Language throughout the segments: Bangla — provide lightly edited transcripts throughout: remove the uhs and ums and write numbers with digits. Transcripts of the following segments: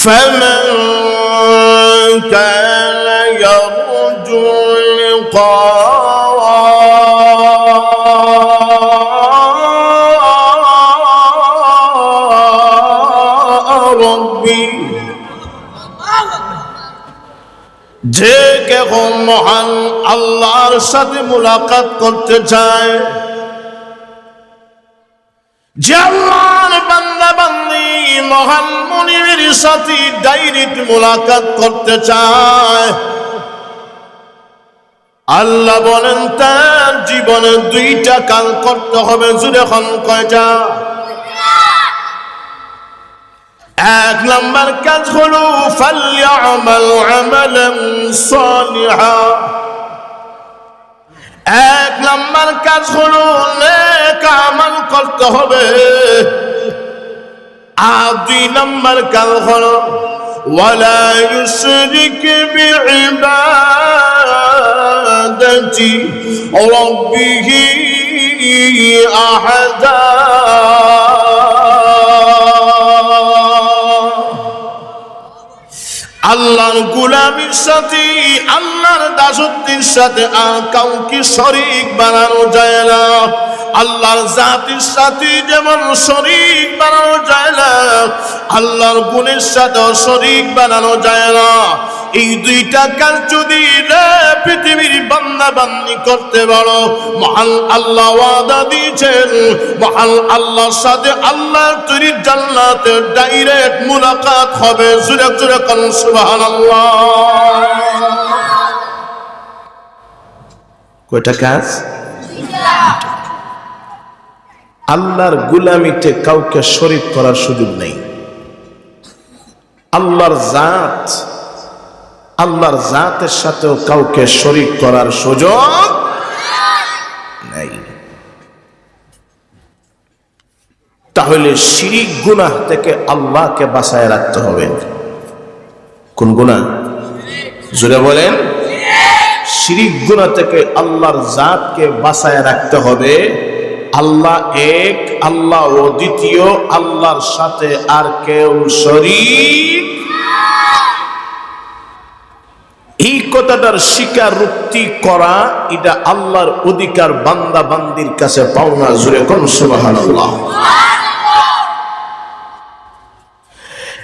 فمن كان يرجو لقاء ربه যে কেহ মহান আল্লাহর সাথে মুলাকাত করতে চায়, যে আল্লাহর বান্দা বান্দি মহান মুনিবের সাথে ডাইরেক্ট মুলাকাত করতে চায়, আল্লাহ বলেন তার জীবনে দুইটা কাজ করতে হবে। জুড়ে খন কয়টা? এক নম্বর কাজ হলো ফালইআমাল আমালান সালিহা, এক নম্বর কাজ হলো নেক আমল করতে হবে। আর দুই নম্বর কাজ হলো ওয়ালা ইউশরিক বিইবাদাতি রাব্বিহি আহাদা। আল্লাহর গোলামির সাথে, আল্লাহর দাসত্বের সাথে আর কাউকে শরীক বানানো যায় না। আল্লাহর জাতের সাথে যেমন শরীক বানানো যায় না, আল্লাহর গুণের সাথেও শরীক বানানো যায় না। এই দুইটা কাজ যদি পৃথিবীর বান্দা বান্দি করতে পারো, মহান আল্লাহ ওয়াদা দিয়েছেন মহান আল্লাহর সাথে আল্লাহর তৈরি জান্নাতে ডাইরেক্ট মুলাকাত হবে। জোরে জোরে কোন সুবহানাল্লাহ। কয়টা কাজ? আল্লাহর গোলামিতে কাউকে শরীক করার সুযোগ নেই। আল্লাহর জাত, আল্লাহর জাতের সাথেও কাউকে শরীক করার সুযোগ নেই। তাহলে শিরিক গুনাহ থেকে আল্লাহকে বাঁচায় রাখতে হবে। কোন গুনাহ? জোরে বলেন। শিরিক গুনাহ থেকে আল্লাহর জাতকে বাঁচায় রাখতে হবে। আল্লাহ এক, আল্লাহ অদ্বিতীয়, আল্লাহর সাথে আর কেউ শরীক। এই কথাটার স্বীকারোক্তি করা, এটা আল্লাহর অধিকার বান্দা বান্দির কাছে পাওনা। জুড়ে কোন সুবহানাল্লাহ।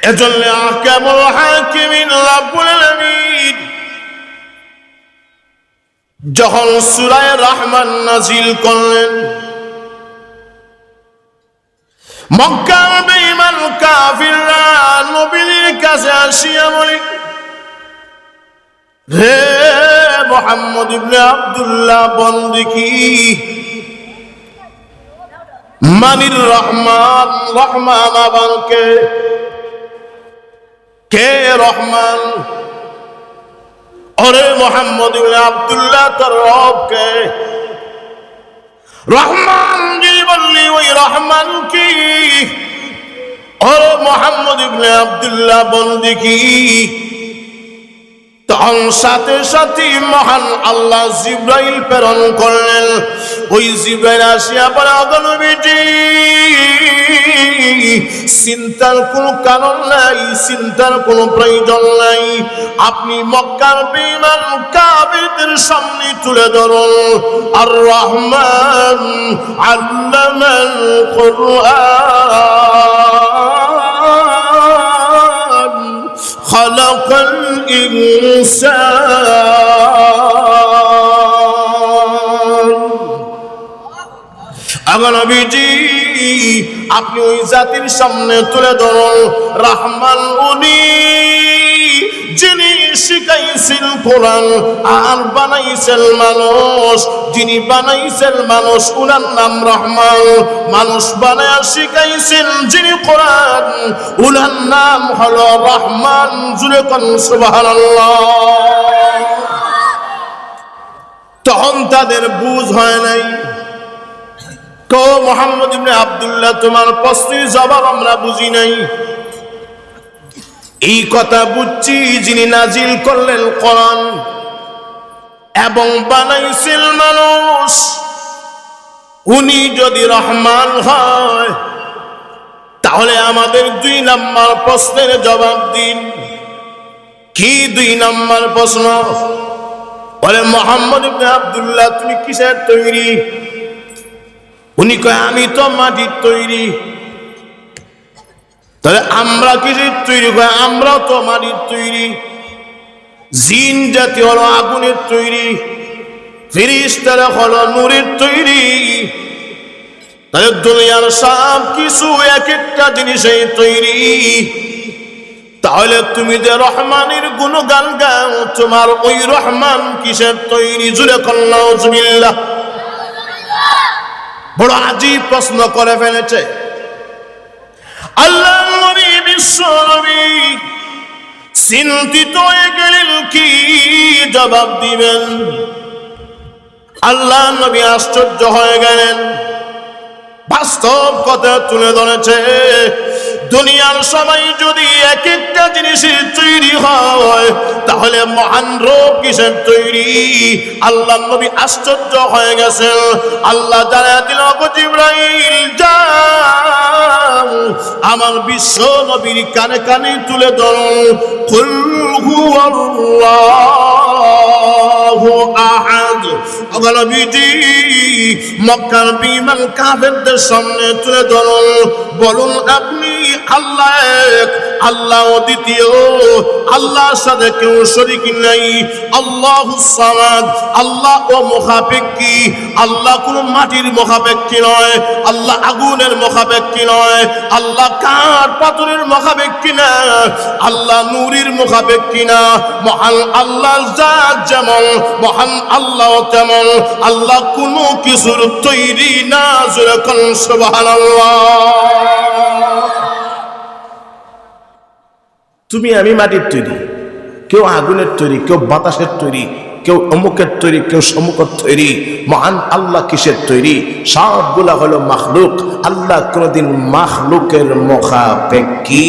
এজন্য আহকামুল হাকিমিন রাব্বুল আলামিন যখন সূরা রহমান নাজিল করলেন, মক্কার বেঈমান কাফিররা নবীর কাছে আসিয়া বলে, হে মুহাম্মদ ইবনে আব্দুল্লাহ বন্দিকি মানির রহমান, রহমান আবারকে কে রহমান? ওরে মুহাম্মদ ইবনে আব্দুল্লাহ তোর রব কে? রহমান জি বললি ওই রহমান কি? ওরে মুহাম্মদ ইবনে আব্দুল্লাহ বন্দিকি। তখন সাথে সাথে মহান আল্লাহ জিব্রাইল প্রেরণ করলেন। ওই জিব্রাইল আসিয়া বলে, নবীজি চিন্তার কোনো কারণ নাই, চিন্তার কোনো প্রয়োজন নাই। আপনি মক্কার বেঈমান কাফিরদের সামনে তুলে ধরুন, আর রহমান আল্লামাল কুরআন খালাকাল ইনসান। আমার নবীজি আপনি ওই জাতির সামনে তুলে ধরুন, রহমান উনি যিনি শিখাইছেন কোরআন আর বানাইছেন মানুষ, যিনি বানাইছেন মানুষ উনার নাম রহমান। মানুষ বানায়া শিখাইছেন যিনি কোরআন, উনার নাম হলো রহমান। জুরে কোন সুবহানাল্লাহ। তখন তাদের বুঝ হয় নাই। তো মুহাম্মদ ইবনে আব্দুল্লাহ তোমার প্রশ্নের জবাব আমরা বুঝি নাই। এই কথা বুঝছি যিনি নাজিল করলেন কোরআন এবং বানাইছেন মানুষ, উনি যদি রহমান হয় তাহলে আমাদের 2 নম্বর প্রশ্নের জবাব দিন। কি 2 নম্বর প্রশ্ন? বলে মোহাম্মদ ইবনে আব্দুল্লাহ তুমি কিসের তৈরি? উনি কয় আমি তো মাটির তৈরি। তাহলে আমরা কিসের তৈরি? কয় আমরাও তো মাটির তৈরি। জিন জাতি হলো আগুনের তৈরি, ফেরেশতারা হলো নূরের তৈরি। তাহলে দুনিয়ার সব কিছু এক একটা জিনিসের তৈরি। তাহলে তুমি যে রহমানের গুণগান গাও, তোমার ওই রহমান কিসের তৈরি? জুরে নাউজুবিল্লাহ। বড় আজীব প্রশ্ন করে ফেলেছে। আল্লাহ নবী বিশ্ব নবী চিন্তিত হয়ে গেলেন, কি জবাব দিবেন? আল্লাহ নবী আশ্চর্য হয়ে গেলেন, বাস্তব কথা তুলে ধরেছে। দুনিয়ার সবাই যদি এক একটা জিনিসের তৈরি হয়, তাহলে মহান রব কিসের তৈরি? আল্লাহ নবী আশ্চর্য হয়ে গেছেন। আল্লাহ জানায়া দিল, জিবরাইল যাও আমার বিশ্ব নবীর কানে কানে তুলে ধরো, কুল হুয়াল্লাহু আহাদ। নবীজি মক্কার বিমান কাফেরদের সামনে তুলে ধরুন, বলুন আপনি আল্লাহ এক, আল্লাহ দ্বিতীয়, আল্লাহর সাথে কেউ শরীক নাই। আল্লাহুস সামাদ, আল্লাহ ও মুখাপেক্ষী। আল্লাহ কোন মাটির মুখাপেক্ষী নয়, আল্লাহ আগুনের মুখাপেক্ষী নয়, আল্লাহ কাঠ পাথরের মুখাপেক্ষী না, আল্লাহ নূরের মুখাপেক্ষী না। মহান আল্লাহর জাত যেমন, মহান আল্লাহ তেমন। আল্লাহ কোনো কিছুর তৈরি না। যেরকম সুবহানাল্লাহ। তুমি আমি মাটির তৈরি, কেউ আগুনের তৈরি, কেউ বাতাসের তৈরি, কেউ অমুকের তৈরি, কেউ সমুকের তৈরি। মহান আল্লাহ কিসের তৈরি? সবগুলা হলো মাখলুক। আল্লাহ কোনদিন মাখলুকের মুখাপেক্ষী।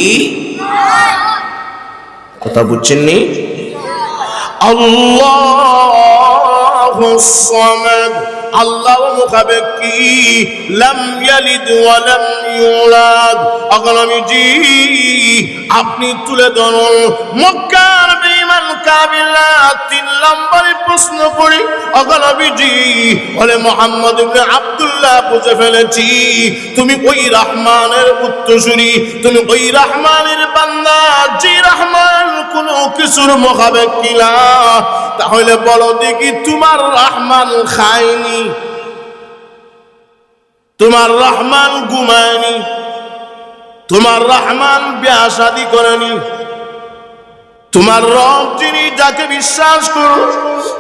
কথা বুঝছেননি? আল্লাহুস সামাদ, আল্লাহ মুখাপেক্ষী। লাম ইয়ালিদ ওয়া লাম ইউলাদ। নবীজি আপনি তুলে ধরুন মক্কার বেঈমান কাফিররা 3 নম্বরে প্রশ্ন করি। নবীজি বলে মুহাম্মদ ইবনে আব্দুল্লাহ বুঝে ফেলেছি, তুমি ওই রহমানের উত্তরসূরি, তুমি ওই রহমানের বান্দা যে রহমান কোন কিছুর মুখাপেক্ষী না। তাহলে বলো দেখি, তোমার রহমান খায়নি, তোমার রহমান ঘুমায়নি, তোমার রহমান বিয়ে শাদী করেনি। তোমার রব যিনি, যাকে বিশ্বাস করো,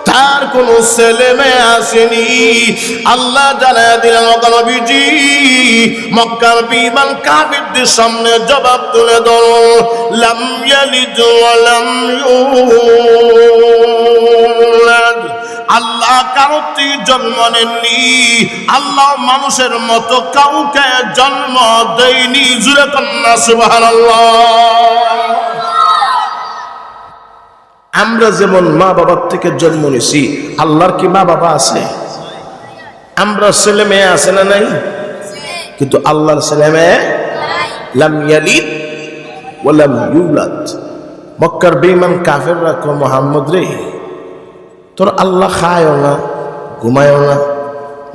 তার কোন ছেলে মেয়ে আসেনি। আল্লাহ জানায়া দিলেন, নবীজি মক্কার বিমান কাফিরদের সামনে জবাব তুলে ধরো, লাম ইয়ালিদ ওয়া লাম ইউলাদ। আল্লাহ কারোর থেকে জন্ম নেননি, আল্লাহ মানুষের মতো কাউকে জন্ম দেয়নি। জুরে কন্যা সুবহানাল্লাহ। আমরা যেমন মা বাবার থেকে জন্ম নিছি, আল্লাহর কি মা বাবা আছে? আমরা ছেলে মেয়ে আছে না নাই? কিন্তু আল্লাহর ছেলে মেয়ে লাম ইয়ালিদ ওয়া লাম ইউলাদ। মক্কার বেঈমান কাফেররা কয়, মুহাম্মদ রে, তোর আল্লাহ খায়ও না, ঘুমায়ও না,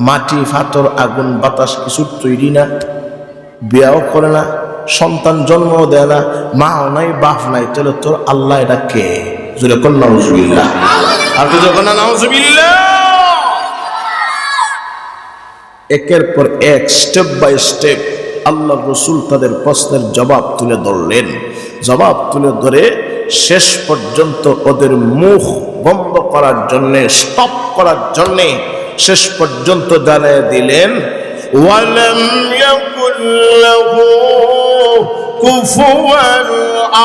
মাটি ফাতর আগুন বাতাস কিছু তৈরি না, বিয়াও করে না, সন্তান জন্মও দেয় না, মাও নাই বাপ নাই, তাহলে তোর আল্লাহ এটা কে? জোরে কোন নাউজুবিল্লাহ। আর তো যখন নাউজুবিল্লাহ। একের পর এক স্টেপ বাই স্টেপ আল্লাহ রাসূল তাদের প্রশ্নের জবাব তুলে ধরলেন। জবাব তুলে ধরে শেষ পর্যন্ত ওদের মুখ বন্ধ করার জন্য, স্টপ করার জন্য শেষ পর্যন্ত জানিয়ে দিলেন, ওয়ালাম ইয়াকুল লাহু কুফুয়ান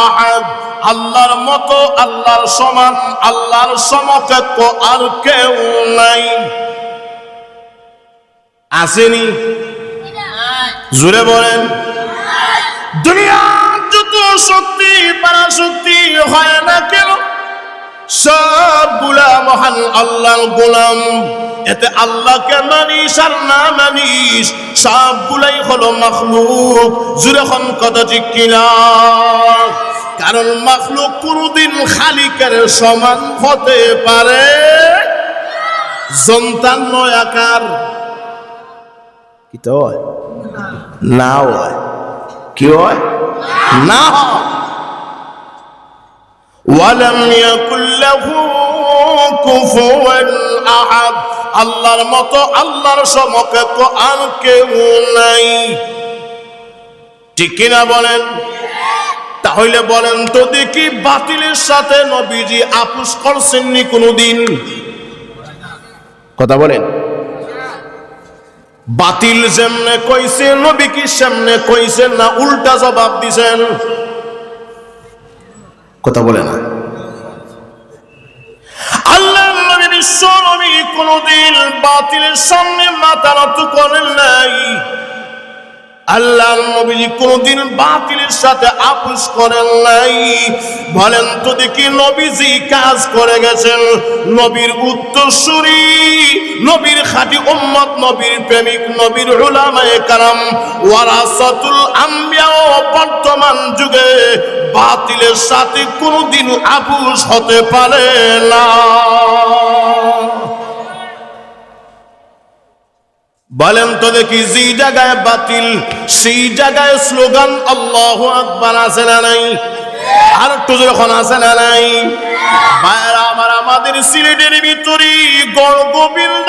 আহাদ। আল্লাহর মতো, আল্লাহর সমান, আল্লাহর সমকক্ষ আর কেউ নাই। আসেনি? জোরে বলেন। দুনিয়ার যত শক্তি পরাশক্তি হয় না কেন, সবগুলা মহান আল্লাহর গোলাম। এতে আল্লাহকে মানিস আর না মানিস সবগুলাই হলো মাখলুক। জুরে খন কথা ঠিক কিনা? কারণ মাখলুক কোনদিন খালিকের সমান হতে পারে সন্তান নয় আকার কি তো হয় না হয় কি হয় না হয়। ওয়ালাম ইয়াকুল লাহু কুফুয়ান আহাদ, আল্লাহর মতো আল্লাহর সমকক্ষ আর কেউ নাই। ঠিক কিনা বলেন? তাহলে বলেন তো দেখি বাতিলের সাথে নবীজি আপোষ করছেননি কোনদিন? কথা বলেন। বাতিল যেমনে কইছে নবী কি সামনে কইছেন না উল্টা জবাব দিছেন? কথা বলে না। আল্লাহ নবী বিশ্ব নবী কোনদিন বাতিলের সামনে মাথা নত করেন নাই। আল্লাহ নবী কোনদিন বাতিলের সাথে আপোষ করেন নাই। বলেন তো দেখি নবীজি কাজ করে গেছেন, নবীর উত্তরসূরি, নবীর খাঁটি উম্মত, নবীর প্রেমিক, নবীর উলামায়ে কারাম ওয়ারাসাতুল আম্বিয়া বর্তমান যুগে বাতিলের সাথে কোনদিন আপোষ হতে পারে না। বলেন তো দেখি যে জায়গায় বাতিল সেই জায়গায় স্লোগান আল্লাহু আকবার আছে না নাই? আর একটু যখন আছে না নাই? ভাইরা আমার, আমাদের সিলেটের ভিতরে গড় গোবিন্দ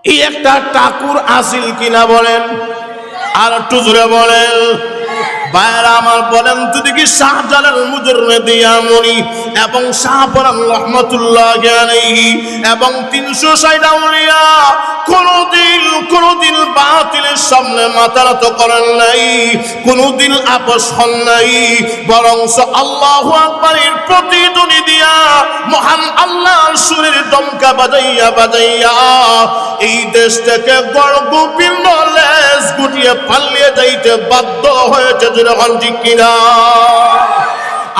এই একটা ঠাকুর আসিল কিনা বলেন? আর একটু জোরে বলেন। ভাইরা আমার, বলেন তো দেখি শাহজালাল মুজাররিদি আমরি এবং শাহপরান রহমাতুল্লাহি আলাইহি এবং 360 আউলিয়া কোনদিন বাতিলের সামনে মাথা নত করেন নাই, কোনদিন আপোষ হন নাই, বরং আল্লাহু আকবারের প্রতিধ্বনি দিয়া মহান আল্লাহর সুরের ডমকা বাজাইয়া বাজাইয়া এই দেশ থেকে গড় গোবিন্দ লেজ গুটিয়ে পালিয়ে যাইতে বাধ্য হয়েছে। যখন ঠিক কিনা?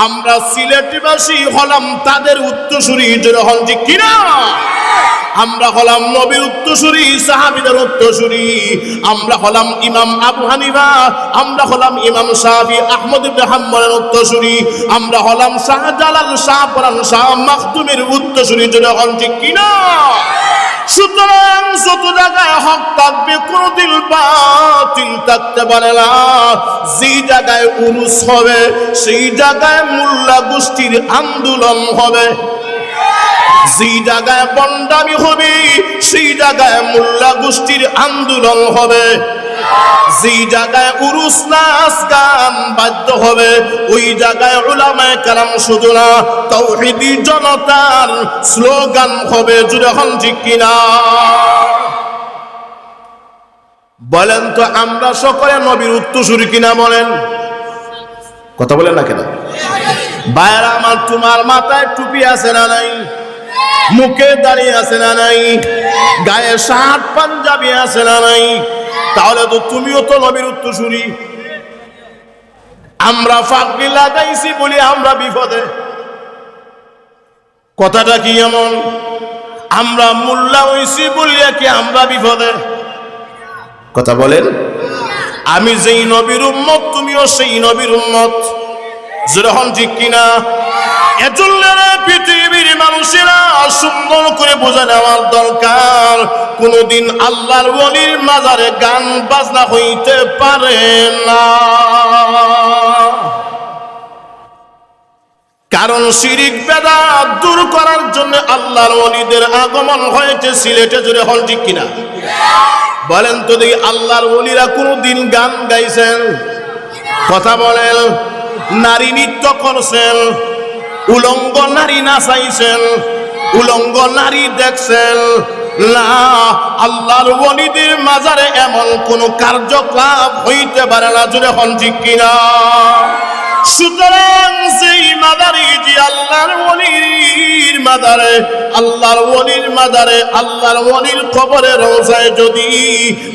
আমরা সিলেটবাসী হলাম তাদের উত্তরসূরি। যখন ঠিক কিনা? আমরা হলাম নবীর উত্তরসূরি, সাহাবীদের উত্তরসূরি। আমরা হলাম ইমাম আবু হানিফা, আমরা হলাম ইমাম শাফি, আহমদ ইবনে হাম্বলের উত্তরসূরি। আমরা হলাম শাহজালাল, শাহপরান, শাহ মাখদুমের উত্তরসূরি। যখন ঠিক কিনা? সুতরাং যত জায়গায় হক থাকবে কোনদিন বাতিল থাকতে পারে না। যেই জায়গায় উরুস হবে সেই জায়গায় মোল্লা গোষ্ঠীর আন্দোলন হবে, যেই জায়গায় বন্ডামি হবে সেই জায়গায় মোল্লা গোষ্ঠীর আন্দোলন হবে, যেই জায়গায় উরুস নাচ গান বাদ্য হবে ওই জায়গায় উলামায়ে কেরাম শুধু না তাওহীদি জনতার স্লোগান হবে। যখন ঠিক কিনা? বলেন তো আমরা সকলে নবীর উত্তরসূরি কিনা বলেন? কথা বলেন না কেন? ভাইরা আমার, তোমার মাথায় টুপি আছে না নাই? মুখে দাঁড়িয়ে আছে না নাই? গায়ে শার্ট পাঞ্জাবি আছে না নাই? তাহলে তো তুমিও তো নবীর উত্তরসূরি। আমরা ফাঁকি লাগাইছি বলি আমরা বিপদে। কথাটা কি এমন? আমরা মোল্লা হইছি বলিয়া কি আমরা বিপদে? কথা বলেন। আমি যেই নবীর উম্মত তুমিও সেই নবীর উম্মত। যখন ঠিক কিনা? এজন্য পৃথিবীর মানুষেরা সুন্দর করে বোঝা নেওয়ার দরকার, কোনদিন আল্লাহর ওলির মাজারে গান বাজনা হইতে পারে না। কারণ শিরিক বেদাত দূর করার জন্য আল্লাহর ওলিদের আগমন হয়েছে সিলেটে। জুড়ে হল ঠিক কিনা? বলেন তো দেখি আল্লাহর ওলিরা কোনদিন গান গাইছেন? কথা বলেন। নারী নৃত্য করছেন, উলঙ্গ নারী নাচাইছেন, উলঙ্গ নারী দেখছেন না। আল্লাহর ওলিদের মাজারে এমন কোন কার্যকলাপ হইতে পারে না। জুড়ে হন ঠিক কিনা? সুতরাং সেই মাজারে যে আল্লাহর ওলি পীর মাজারে, আল্লাহর ওলির মাজারে, আল্লাহর ওলির কবরে রওজায় যদি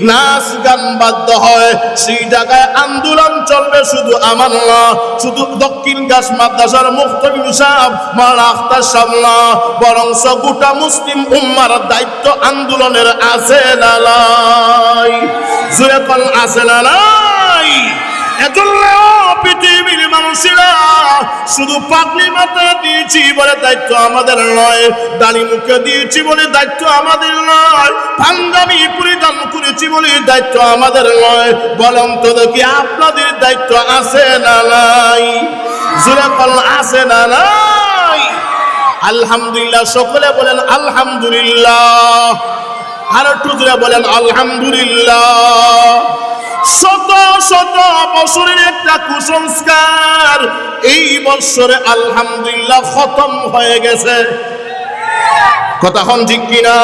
নাচ গান বাদ্য হয়, সেই জায়গায় আন্দোলন চলবে শুধু আমার না, শুধু দক্ষিণ গাছ মাদ্রাসার মুফতি সাহেব মাওলানা আখতার সাহেব না, বরং গোটা মুসলিম উম্মার দায়িত্ব আন্দোলনের আছে না নাই? জোরে কোন আছে না নাই? এজন্য পৃথিবীর মানুষেরা শুধু পাগলি মাথায় দিয়েছি বলে দায়িত্ব আমাদের নয়, দাড়ি মুখে দিয়েছি বলে দায়িত্ব আমাদের নয়, পাঞ্জাবি পরিধান করেছি বলে দায়িত্ব আমাদের নয়, বলেন তো দেখি আপনাদের দায়িত্ব আছে না নাই? জোরে কোন আছে না নাই? আলহামদুলিল্লাহ সকলে বলেন আলহামদুলিল্লাহ। আর একটু জোরে বলেন আলহামদুলিল্লাহ। শত শত বছরের একটা কুসংস্কার এই বছরে আলহামদুলিল্লাহ খতম হয়ে গেছে। কথা হন ঠিক কিনা?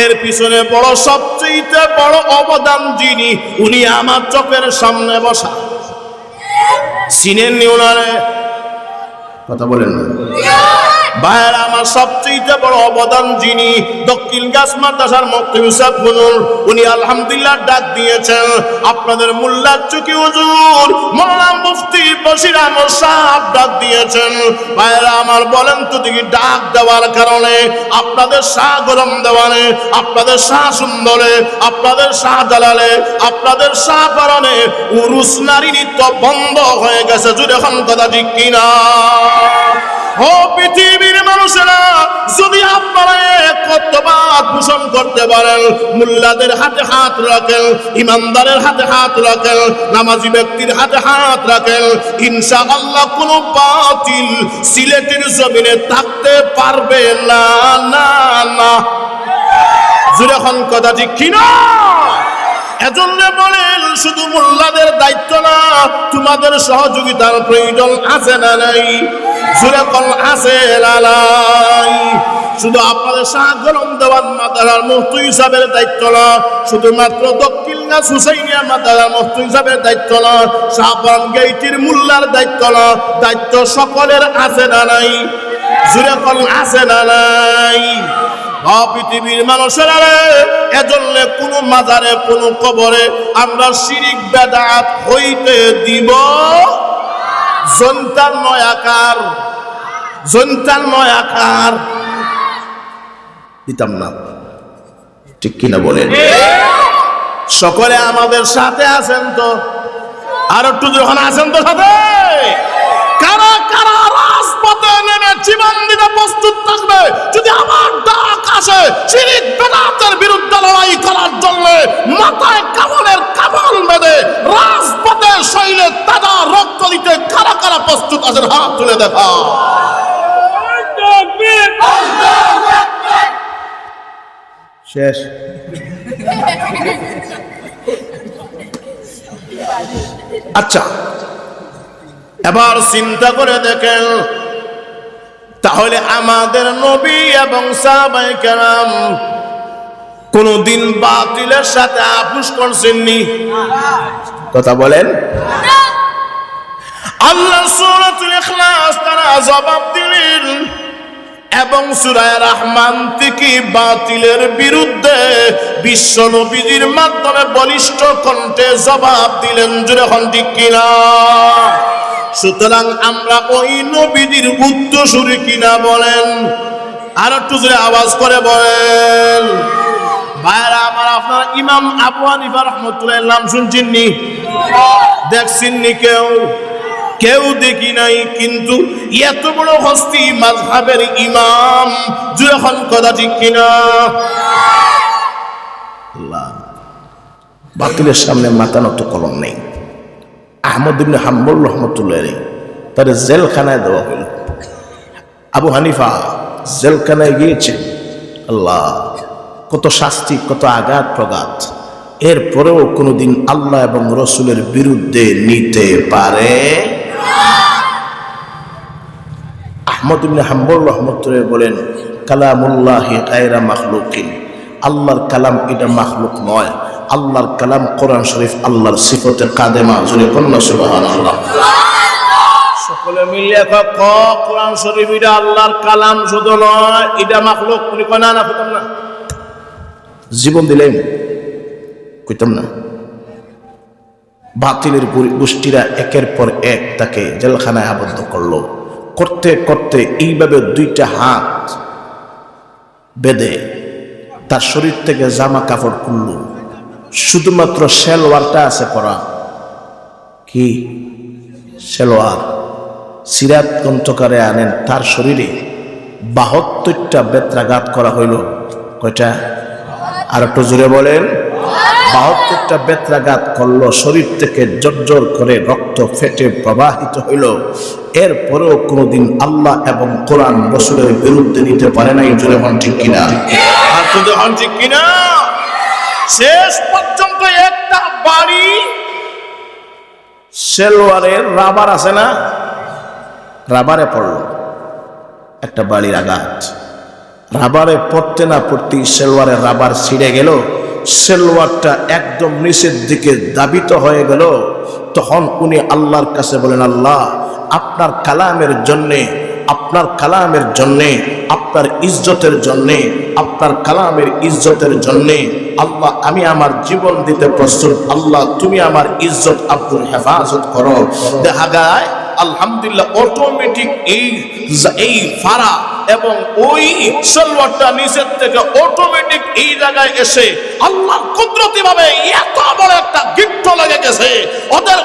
এর পিছনে বড় সবচেয়ে বড় অবদান যিনি, উনি আমার চোখের সামনে বসা। চিনেন নি ওনারে? কথা বলেন না ভাইয়েরা, আমার সবচেয়ে বড় অবদান যিনি, দক্ষিণ গাছ মাদ্রাসার মুফতি সাহেব হুজুর, উনি আলহামদুলিল্লাহ ডাক দিয়েছেন। আপনাদের মোল্লা চুকি হুজুর মাওলানা মুফতি বশির আহমদ সাহেব ডাক দিয়েছেন। ভাইয়েরা আমার, বলেন তো দেখি ডাক দেওয়ার কারণে, আপনাদের শাহ গরম দেওয়ানে, আপনাদের শাহ সুন্দরে, আপনাদের শাহ জালালে, আপনাদের শাহ পারণে উরুস নারী নৃত্য বন্ধ হয়ে গেছে। যদি এখন কথা ঠিক কিনা? ও পৃথিবীর মানুষেরা, যদি আপনারা কর্তব্য পোষণ করতে পারেন, মুল্লাদের হাতে হাত রাখেন, ইমানদারের হাতে হাত রাখেন, নামাজি ব্যক্তির হাতে হাত রাখেন, ইনশাআল্লাহ কোনো বাতিল সিলেটের জমিনে থাকতে পারবে না। না না, জোরে এখন কথা ঠিক কিনা? এজন্য বলেন শুধু মোল্লাদের দায়িত্ব না, তোমাদের সহযোগিতার প্রয়োজন আছে না নাই? জোরে কোন আছে না নাই? শুধু আপনাদের শাহ গরম দেওয়ান মাদ্রাসার মুফতি হিসাবের দায়িত্ব না, শুধুমাত্র দক্ষিণ গাছ হুসাইনিয়া মাদ্রাসার মুফতি হিসাবের দায়িত্ব না, শাহবান গেইটির মোল্লার দায়িত্ব না, দায়িত্ব সকলের আছে না নাই? জোরে কোন আছে না নাই? পৃথিবীর মানুষেরা, এজন্য কোন মাজারে কোন কবরে আমরা শিরিক বেদাত হইতে দিব জন্তার নয় আকার, জন্তার নয় আকার দিতাম না। ঠিক কিনা বলেন? সকলে আমাদের সাথে আছেন তো? আর একটু যখন আছেন তো সাথে, কারা কারা রাজপথে নেমে জীবন দিতে প্রস্তুত থাকবে যদি আমার ডাক আসে শিরিক বেদাতের বিরুদ্ধে লড়াই করার জন্য? মাথায় কামলের কামল বেঁধে রাজপথে শৈলে তাজা রক্ত দিতে কারা কারা প্রস্তুত আছেন? হাত তুলে দেখা। শেষ। আচ্ছা, এবার চিন্তা করে দেখেন, তাহলে আমাদের নবী এবং সাহাবায়ে কেরাম কোনদিন বাতিলের সাথে আপোষ করছেননি? কথা বলেন। আল্লাহ সূরাতুল ইখলাস তারা জবাব দিলেন এবং সূরা রহমান থেকে বাতিলের বিরুদ্ধে বিশ্ব নবীর মাধ্যমে বলিষ্ঠ কণ্ঠে জবাব দিলেন। জোরে হন ঠিক কিনা? সুতরাং আমরা ওই নবীর উত্তরসূরি কিনা বলেন? আর একটু জোরে আওয়াজ করে বলেন। ভাইরা আমার, আপনারা ইমাম আবু হানিফা রাহমাতুল্লাহ নাম শুনছেন নি? দেখছেন নি? কেউ কেউ দেখি নাই, কিন্তু এত বড় হস্তি মাযহাবের ইমাম। যখন কথা ঠিক কিনা? বাতিলের সামনে মাথা নত কলম নেই। আহমদ ইবনে হাম্বল রাহমাতুল্লাহ আলাইহি তার জেলখানায় দেওয়া হলো। আবু হানিফা জেলখানায় গিয়েছে। আল্লাহ, কত শাস্তি, কত আঘাত প্রঘাত, এরপরেও কোনোদিন আল্লাহ এবং রসুলের বিরুদ্ধে নিতে পারে? আহমদ ইবনে হাম্বল রাহমাতুল্লাহ বলেন, কালামুল্লাহি গায়রা মাখলুকিন, আল্লাহর কালাম এটা মাখলুক নয়। আল্লাহর কালাম কোরআন শরীফ আল্লাহর সিফতে কাদেমা। জোরে বলুন সুবহানাল্লাহ। সকলে সবে মিলিয়ে ক কোরআন শরীফ এটা আল্লাহর কালাম শুধু নয়, এটা মাখলুক। উনি কয় না না কইতাম না, জীবন দিলেন কইতাম না। বাতিলের গোষ্ঠীরা একের পর এক তাকে জেলখানায় আবদ্ধ করলো। করতে করতে এইভাবে দুইটা হাত বেঁধে তার শরীর থেকে জামা কাপড় খুলল, শুধুমাত্র সেলোয়ারটা আছে পরা। কি সেলোয়ার? সিরাত গ্রন্থকারে আনেন তার শরীরে ৭২টা বেত্রাঘাত করা হইল। কয়টা? আর একটু জোরে বলেন। ৭২টা বেত্রাঘাত করলো, শরীর থেকে জর্জর করে রক্ত ফেটে প্রবাহিত হইল। এরপরেও কোনোদিন আল্লাহ এবং কোরআন রাসূলের বিরুদ্ধে নিতে পারে নাই। জোরে বলেন ঠিক কিনা? আর তো যখন ঠিক কিনা, শেষ পর্যন্ত একটা বাড়ি সেলোয়ারের রাবার আছে না, রাবারে পড়ল একটা বাড়ির আঘাত। রাবারে পড়তে না পড়তে সেলোয়ারের রাবার ছিঁড়ে গেল, সেলোয়ারটা একদম নিচের দিকে দাবিত হয়ে গেল। তখন উনি আল্লাহর কাছে বলেন, আল্লাহ আপনার কালামের জন্যে, আপনার কালামের জন্যে, আপনার ইজ্জতের জন্যে, আপনার কালামের ইজ্জতের জন্যে আল্লাহ আমি আমার জীবন দিতে প্রস্তুত। আল্লাহ তুমি আমার ইজ্জত আব্দুল হেফাজত করো। দেখা যায় আলহামদুলিল্লাহ অটোমেটিক এই ফাড়া এবং ওই সেলোয়ারটা নিচের থেকে অটোমেটিক এই জায়গায় এসে আল্লাহর কুদরতি ভাবে এত বড় একটা গিফট লেগে গেছে।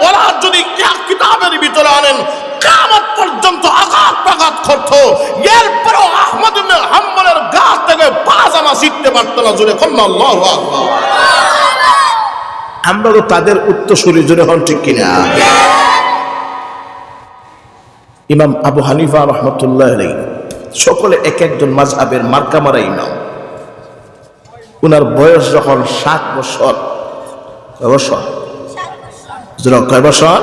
ওরা যদি কিতাবের ভিতরে আনেন কিয়ামত পর্যন্ত আঘাত পাঘাত করতো, এরপরেও আহমদ ইবনে হাম্বলের গাছ থেকে পাজামা ছিঁড়তে পারতো না। জোরে কন্যা আল্লাহু আকবার। আমরা তো তাদের উত্তরসূরি। জোরে হন ঠিক কিনা? ইমাম আবু হানিফা রহমতুল্লাহ আলাইহি সকলে এক একজন মাযহাবের মার্কা মারা ইমাম। উনার বয়স যখন 7 বছর, কয় বছর? কয় বছর?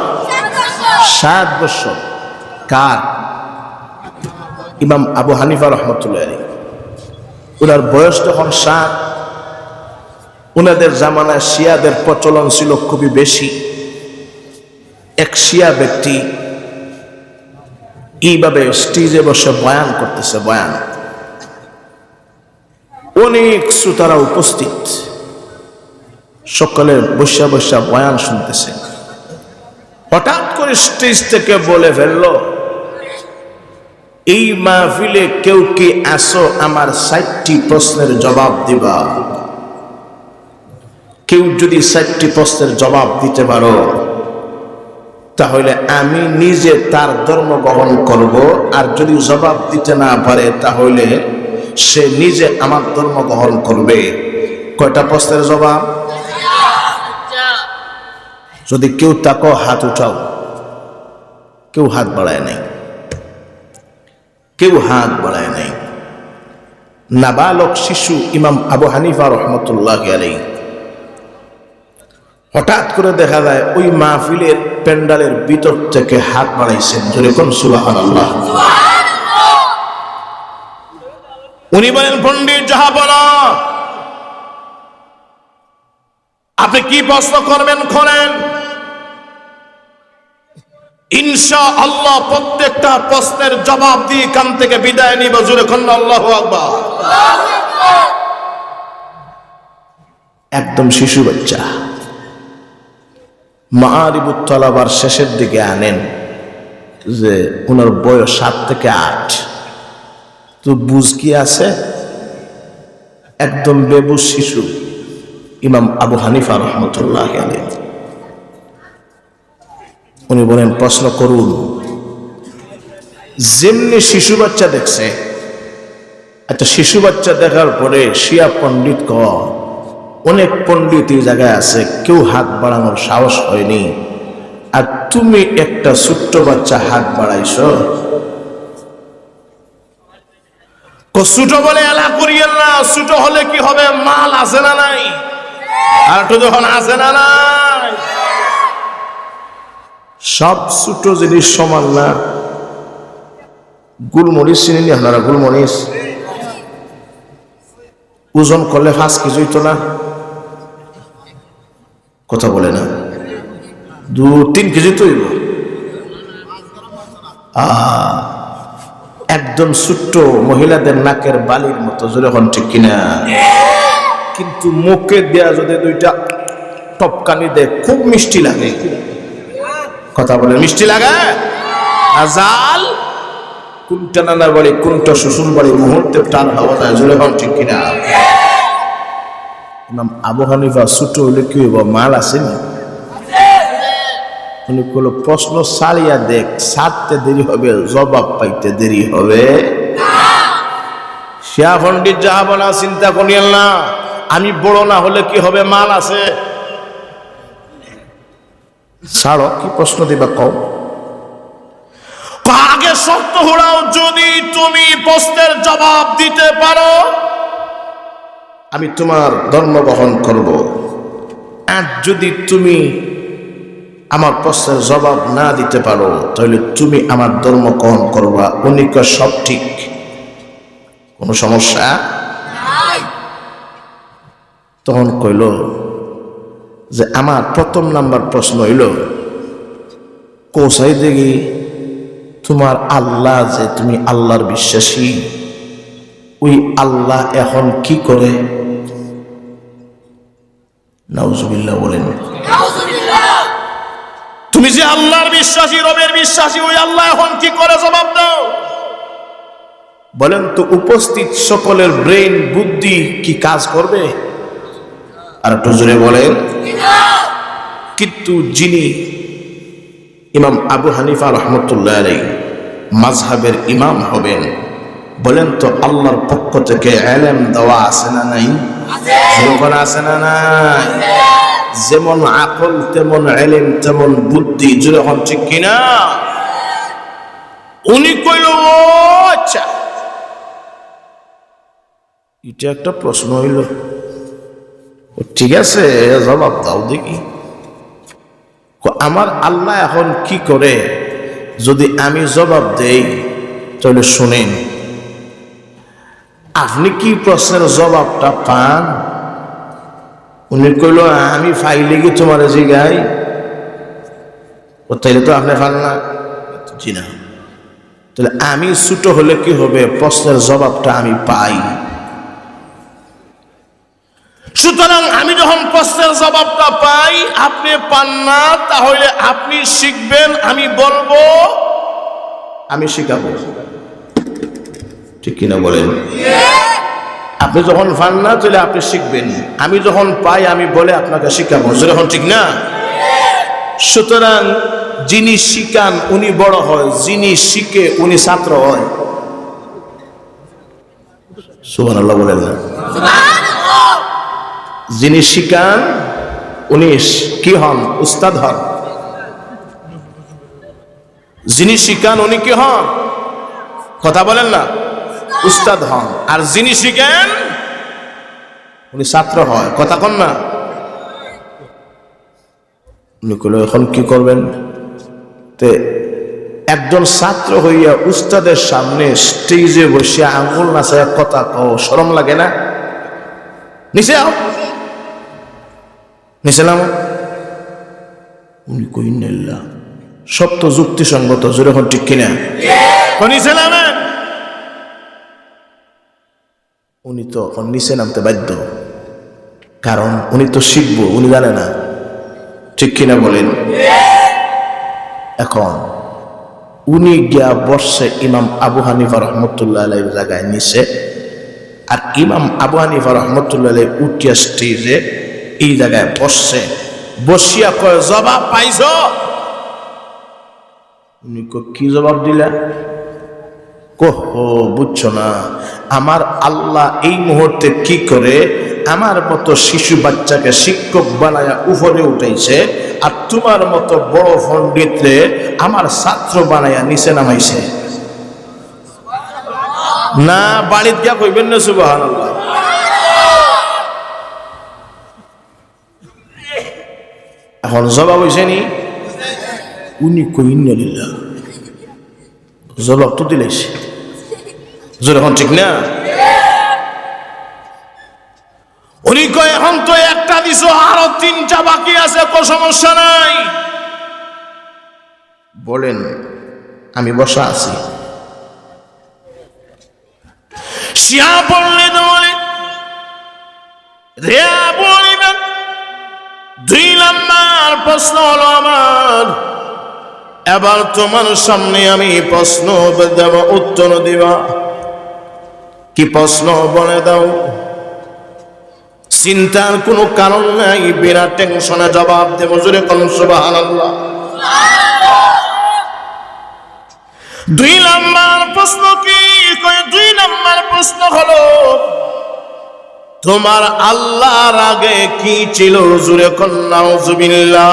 7 বছর। কার? ইমাম আবু হানিফা রহমতুল্লাহ আলাইহি। উনার বয়স যখন 7, উনাদের জামানায় শিয়াদের প্রচলন ছিল খুবই বেশি। এক শিয়া ব্যক্তি এইভাবে স্টেজে বসে বয়ান করতেছে, বয়ান। অনেক শ্রোতারা উপস্থিত, সকলে বসা বসা বয়ান শুনতেছে। হঠাৎ করে স্টেজ থেকে বলে ফেলল, এই মাহফিলে কেউ কি আসো আমার 60টি প্রশ্নের জবাব দিবা? কেউ যদি 60টি প্রশ্নের জবাব দিতে পারো তাহলে আমি নিজে তার ধর্ম গ্রহণ করব, আর যদি জবাব দিতে না পারে তাহলে সে নিজে আমার ধর্ম গ্রহণ করবে। কয়টা প্রশ্নের জবাব? যদি কেউ তাকো হাত উঠাও। কেউ হাত বাড়ায় নাই, কেউ হাত বাড়ায় নাই। নাবালক শিশু ইমাম আবু হানিফা রহমতুল্লাহ আলাইহি। হঠাৎ করে দেখা যায় ওই মাহফিলের প্যান্ডালের ভিতর থেকে হাত বাড়াইছেন। জোরে কোন সুবহানাল্লাহ। উনি বলেন, পণ্ডিত জাহাপনা আপনি কি প্রশ্ন করবেন করেন, ইনশাআল্লাহ প্রত্যেকটা প্রশ্নের জবাব দিয়ে কান থেকে বিদায় নিব। জোরে কোন আল্লাহু আকবার। একদম শিশু বাচ্চা, মাআরিবুত তালাবার শেষের দিকে আনেন, যে ওনার বয়স 7 থেকে 8। তো বুঝ কি আছে? একদম বেবুঝ শিশু ইমাম আবু হানিফা রহমতুল্লাহ আলাইহি। উনি বলেন, প্রশ্ন করুন। যেমনি শিশু বাচ্চা দেখছে, একটা শিশু বাচ্চা দেখার পরে শিয়া পণ্ডিত কয়, অনেক পণ্ডিত এই জায়গায় আছে, কেউ হাত বাড়ানোর সাহস হয়নি, আর তুমি একটা ছোট্ট বাচ্চা হাত বাড়াইছ। ছোট বলে এলা করিয়েন না, ছোট হলে কি হবে? মাল আছে না নাই? আর একটু যখন আছে না নাই, সব ছোট জিনিস সমান না। গুলমরিচ চিনি আপনারা? গুলমরিচ ওজন করলে 5 কেজি হইতো না? কথা বলে না, 2-3 কেজি তো হইব। একদম ছোট্ট মহিলাদের নাকের বালির মতো, জোরে হন ঠিক কিনা? কিন্তু মুখে দেয়া যদি দুইটা টপকানি দেয় খুব মিষ্টি লাগে। কথা বলে মিষ্টি লাগে? জাল কোনটা নানার বাড়ি কোনটা শ্বশুর বাড়ি মুহূর্তে টান হওয়া যায়, জোরে হন ঠিক কিনা? ইমাম আবু হানিফা ছোট হইলে কি হইব, মাল আসেনি? উনি বলল প্রশ্ন সারিয়া দেখ, সারতে দেরি হবে, জবাব পাইতে দেরি হবে। শিয়া পণ্ডিত যাহা বলা চিন্তা করিয়েন না, আমি বড় না হলে কি হবে, মাল আছে। ছাড়ো, কি প্রশ্ন দিবা কও? আগে শর্ত হলাও, যদি তুমি প্রশ্নের জবাব দিতে পারো আমি তোমার ধর্ম গ্রহণ করব, আর যদি তুমি আমার প্রশ্নের জবাব না দিতে পারো তাহলে তুমি আমার ধর্ম গ্রহণ করবা। উনি কয় সব ঠিক, কোনো সমস্যা নাই। তখন কইল যে আমার প্রথম নাম্বার প্রশ্ন হইল, কোসাই দেখি তোমার আল্লাহ, যে তুমি আল্লাহর বিশ্বাসী, ওই আল্লাহ এখন কি করে? নাউজুবিল্লাহ বলেন। তুমি যে আল্লাহর বিশ্বাসী, রবের বিশ্বাসী, ওই আল্লাহ এখন কি করে, জবাব দাও। বলেন তো উপস্থিত সকলের ব্রেন বুদ্ধি কি কাজ করবে? আর একটু জোরে বলেন। কিন্তু যিনি ইমাম আবু হানিফা রহমতুল্লাহ আলাইহি মাযহাবের ইমাম হবেন, বলেন তো আল্লাহর পক্ষ থেকে ইলম দেওয়া আছে না নাই? আছে না নাই? যেমন আকল তেমন ইলম তেমন বুদ্ধি, জোরে হন ঠিক কিনা? উনি কইল আচ্ছা, এটা একটা প্রশ্ন হইল, ঠিক আছে জবাব দাও দেখি। আমার আল্লাহ এখন কি করে, যদি আমি জবাব দেই তাহলে শুনেন। আপনি কি প্রশ্নের জবাবটা পান? উনি কইল আমি ফাইলে কি তোমার জিগাই? তাইলে তো আপনি পান না। জি না। তাহলে আমি ছোট হলে কি হবে, প্রশ্নের জবাবটা আমি পাই। সুতরাং আমি যখন প্রশ্নের জবাবটা পাই, আপনি পান না, তাহলে আপনি শিখবেন, আমি বলবো, আমি শিখাবো, ঠিক কিনা বলেন? আপনি যখন পান না তাহলে আপনি শিখবেন, আমি যখন পাই আমি বলে আপনাকে শিখাবো, যখন ঠিক না? সুতরাং যিনি শিখান উনি বড় হয়, যিনি শিখে উনি ছাত্র হয়। সুবহানাল্লাহ বলেন না? যিনি শিখান উনি কি হন, উস্তাদ হন। যিনি শিখান উনি কি হন, কথা বলেন না, উস্তাদ হন। আর যিনি শিখেন উনি ছাত্র হয়, কথা কন না? উনি কইল এখন কি করবেন? তে একজন ছাত্র হইয়া উস্তাদের সামনে স্টেজে বসে আঙ্গুল নাচায় কথা কও, শরম লাগে না? নিচে আও, নিচে নামো। উনি কইন না, সব তো যুক্তিসঙ্গত, যেরকম ঠিক কিনা? নিচে নামেন। উনি তো এখন নিচে নামতে বাধ্য, কারণ উনি তো শিখবো, উনি জানে না, ঠিক কিনা বলেন? এখন উনি গিয়া বসছে ইমাম আবু হানিফা রহমতুল্লাহ আলাইহির জায়গায় নিচে, আর ইমাম আবু হানিফা রহমতুল্লাহ আলাইহি উঠিয়া স্টেজে এই জায়গায় বসছে। বসিয়া কয় জবাব পাইছ? উনি কি জবাব দিলা? বুঝছো না, আমার আল্লাহ এই মুহূর্তে কি করে আমার মতো শিশু বাচ্চাকে শিক্ষক বানায়া উপরে উঠাইছে, আর তোমার মতো বড় পণ্ডিতরে আমার ছাত্র বানায়া নিচে নামাইছে। না বাড়িতে গিয়া কইবেন না সুবহানাল্লাহ? এখন জবাব হইছে নি? উনি কইন না, জবাব তো দিলেছে, যখন ঠিক না? উনি কয় এখন তো একটা দিছো, আরো তিনটা বাকি আছে, কোনো সমস্যা নাই। বলেন আমি বসা আছি। শিয়া বললে বলে রে বলিবে 2 নম্বর প্রশ্ন হলো আমার, এবার তোমার সামনে আমি প্রশ্ন দেব, উত্তর দিবা। কি প্রশ্ন বলে দাও? চিন্তার কোনো কারণ নাই, বিনা টেনশনে জবাব দেব। জোরে কোন সুবহানাল্লাহ। 2 নম্বর প্রশ্ন কি? 2 নম্বর প্রশ্ন হলো তোমার আল্লাহর আগে কি ছিল? জোরে কোন নাউজুবিল্লাহ।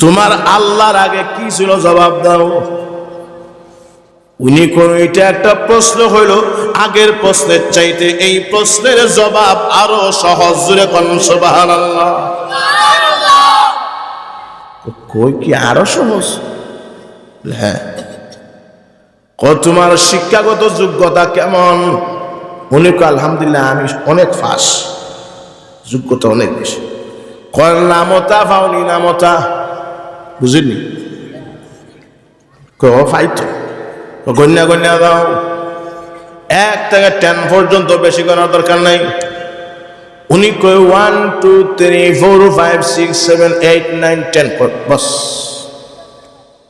তোমার আল্লাহর আগে কি ছিল? জবাব দাও। উনি কোন এটা একটা প্রশ্ন হইল, আগের প্রশ্নের চাইতে এই প্রশ্নের জবাব আরো সহজ। জোরে কোন সুবহানাল্লাহ। কই কি আরো সহজ? হ্যাঁ। তোমার শিক্ষাগত যোগ্যতা কেমন? উনি কয় আলহামদুলিল্লাহ আমি অনেক ফাঁস, যোগ্যতা অনেক বেশি। কয় নামতা পাওনি? নামতা বুঝিনি। ফাইতো গন্যা গন্যা দাও, 1 থেকে 10 পর্যন্ত বেশি করার দরকার নাই। উনি কই 1 2 3 4 5 6 7 8 9 10 বস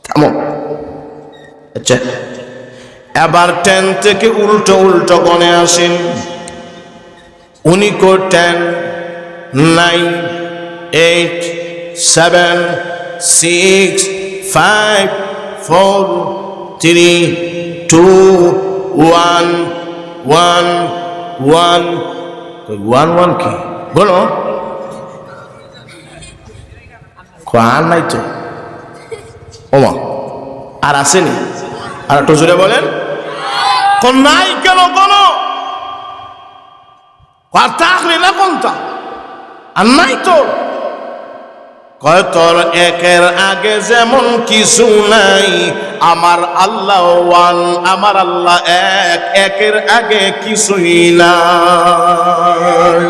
থামো। আচ্ছা, এবার 10 থেকে উল্টো উল্টো গণে আসেন। উনি কই 10 9 8 7 6 5 4 3 2 1 1 1 1 1 কি বলো? আর নাই তো। ওমা আর আসেনি? আর একটু জোরে বলেন। কোন নাই কেন? কোন থাকলে না কোনটা? আর নাই তো। কয় তোর একের আগে যেমন কিছু নাই, আমার আল্লাহ ওয়ান, আমার আল্লাহ এক, একের আগে কিছুই নাই।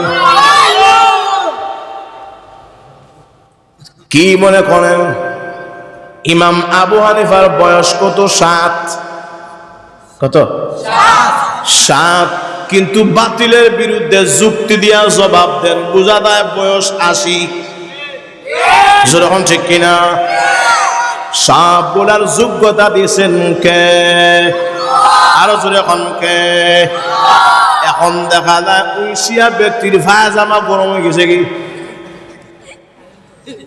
কি মনে করেন ইমাম আবু হানিফার বয়স কত? 7। কত? 7। কিন্তু বাতিলের বিরুদ্ধে যুক্তি দিয়া জবাব দেন, বুঝা যায় বয়স 80। যেরকম ঠিক কিনা? সাপ বলার যোগ্যতা দিয়েছেন কে? আরো জোরে এখন কে? এখন দেখা যায় ওই শিয়া ব্যক্তির ভাই জামা গরম হয়ে গেছে কি?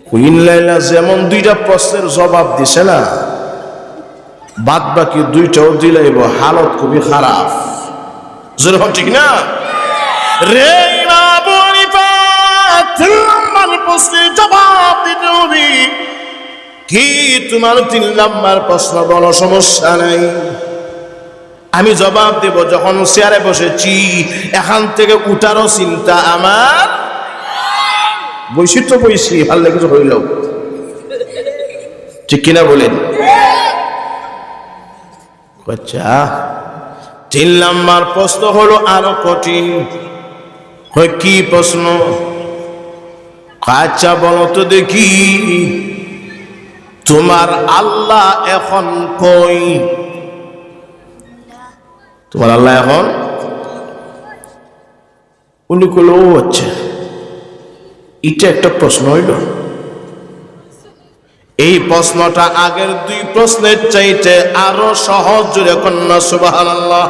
কুইন লাইলা যেমন 2টা প্রশ্নের জবাব দিছে না, বাদ বাকি 2টাও দিলাইব, হালত খুবই খারাপ। যেরকম ঠিক না রে? প্রশ্নের জবাব দিতে হবে। কি তোমার 3 নম্বর প্রশ্ন? বলো, সমস্যা নাই, আমি জবাব দেব। যখন চেয়ারে বসেছি এখান থেকে উঠারও চিন্তা আমার। বৈশি তো বৈশি, ভালো কিছু হইল, ঠিক কিনা বলেন? আচ্ছা, 3 নম্বর প্রশ্ন হলো আরো কঠিন। কি প্রশ্ন? আচ্ছা বলো তো দেখি, তোমার আল্লাহ এখন কই? তোমার আল্লাহ এখন? উনি কইল ও আচ্ছা, এটা একটা প্রশ্ন হইল। এই প্রশ্নটা আগের 2 প্রশ্নের চাইতে আরো সহজ। জোরে কন্যা সুবহানাল্লাহ।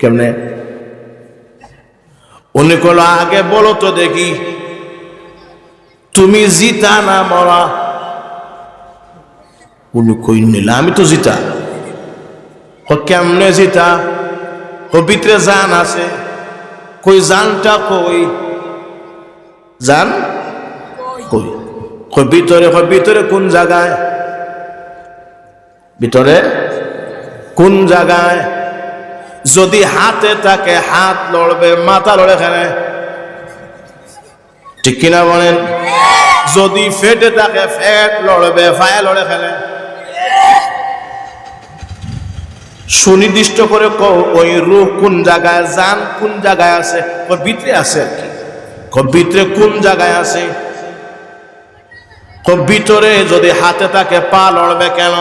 কেমনে? উনি কইল আগে বলো তো দেখি, তুমি জিতা না মরা? উনি কই নিলা আমি তো জিতা। কেমনে জিতা? ভিতরে জান আছে। কই জানটা কই? জান কই? ভিতরে। ভিতরে কোন জায়গায়? ভিতরে কোন জায়গায়? যদি হাতে থাকে হাত লড়বে, মাথা লড়ে খেলে, ঠিক কিনা বলেন? যদি ফেটে থাকে ফেট লড়বে, ফায়ে লড়ে খেলে। সুনির্দিষ্ট করে কও ওই রূহ কোন জায়গায়, জান কোন জায়গায় আছে? ওর ভিতরে আছে আর কি। ভিতরে কোন জায়গায় আছে? তো ভিতরে যদি হাতে থাকে পা লড়বে কেন,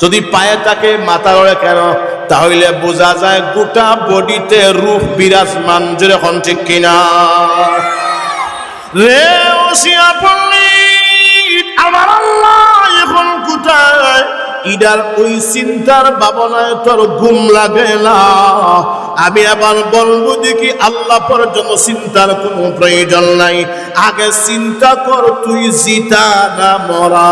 যদি পায়ে থাকে মাথা লড়ে কেন? তাহলে বোঝা যায় গোটা বডিতে রূহ বিরাজমান। যেরকম ঠিক কিনা? রে ওসিয়া পণ্ডিত, আমার আল্লাহ এখন কোথায়? ইডার ওই চিন্তার ভাবনায় তোর ঘুম লাগে না। আমি আবার বলবো দেখি, আল্লাহ পর্যন্ত চিন্তার কোনো প্রয়োজন নাই। আগে চিন্তা কর তুই জিতা না মরা।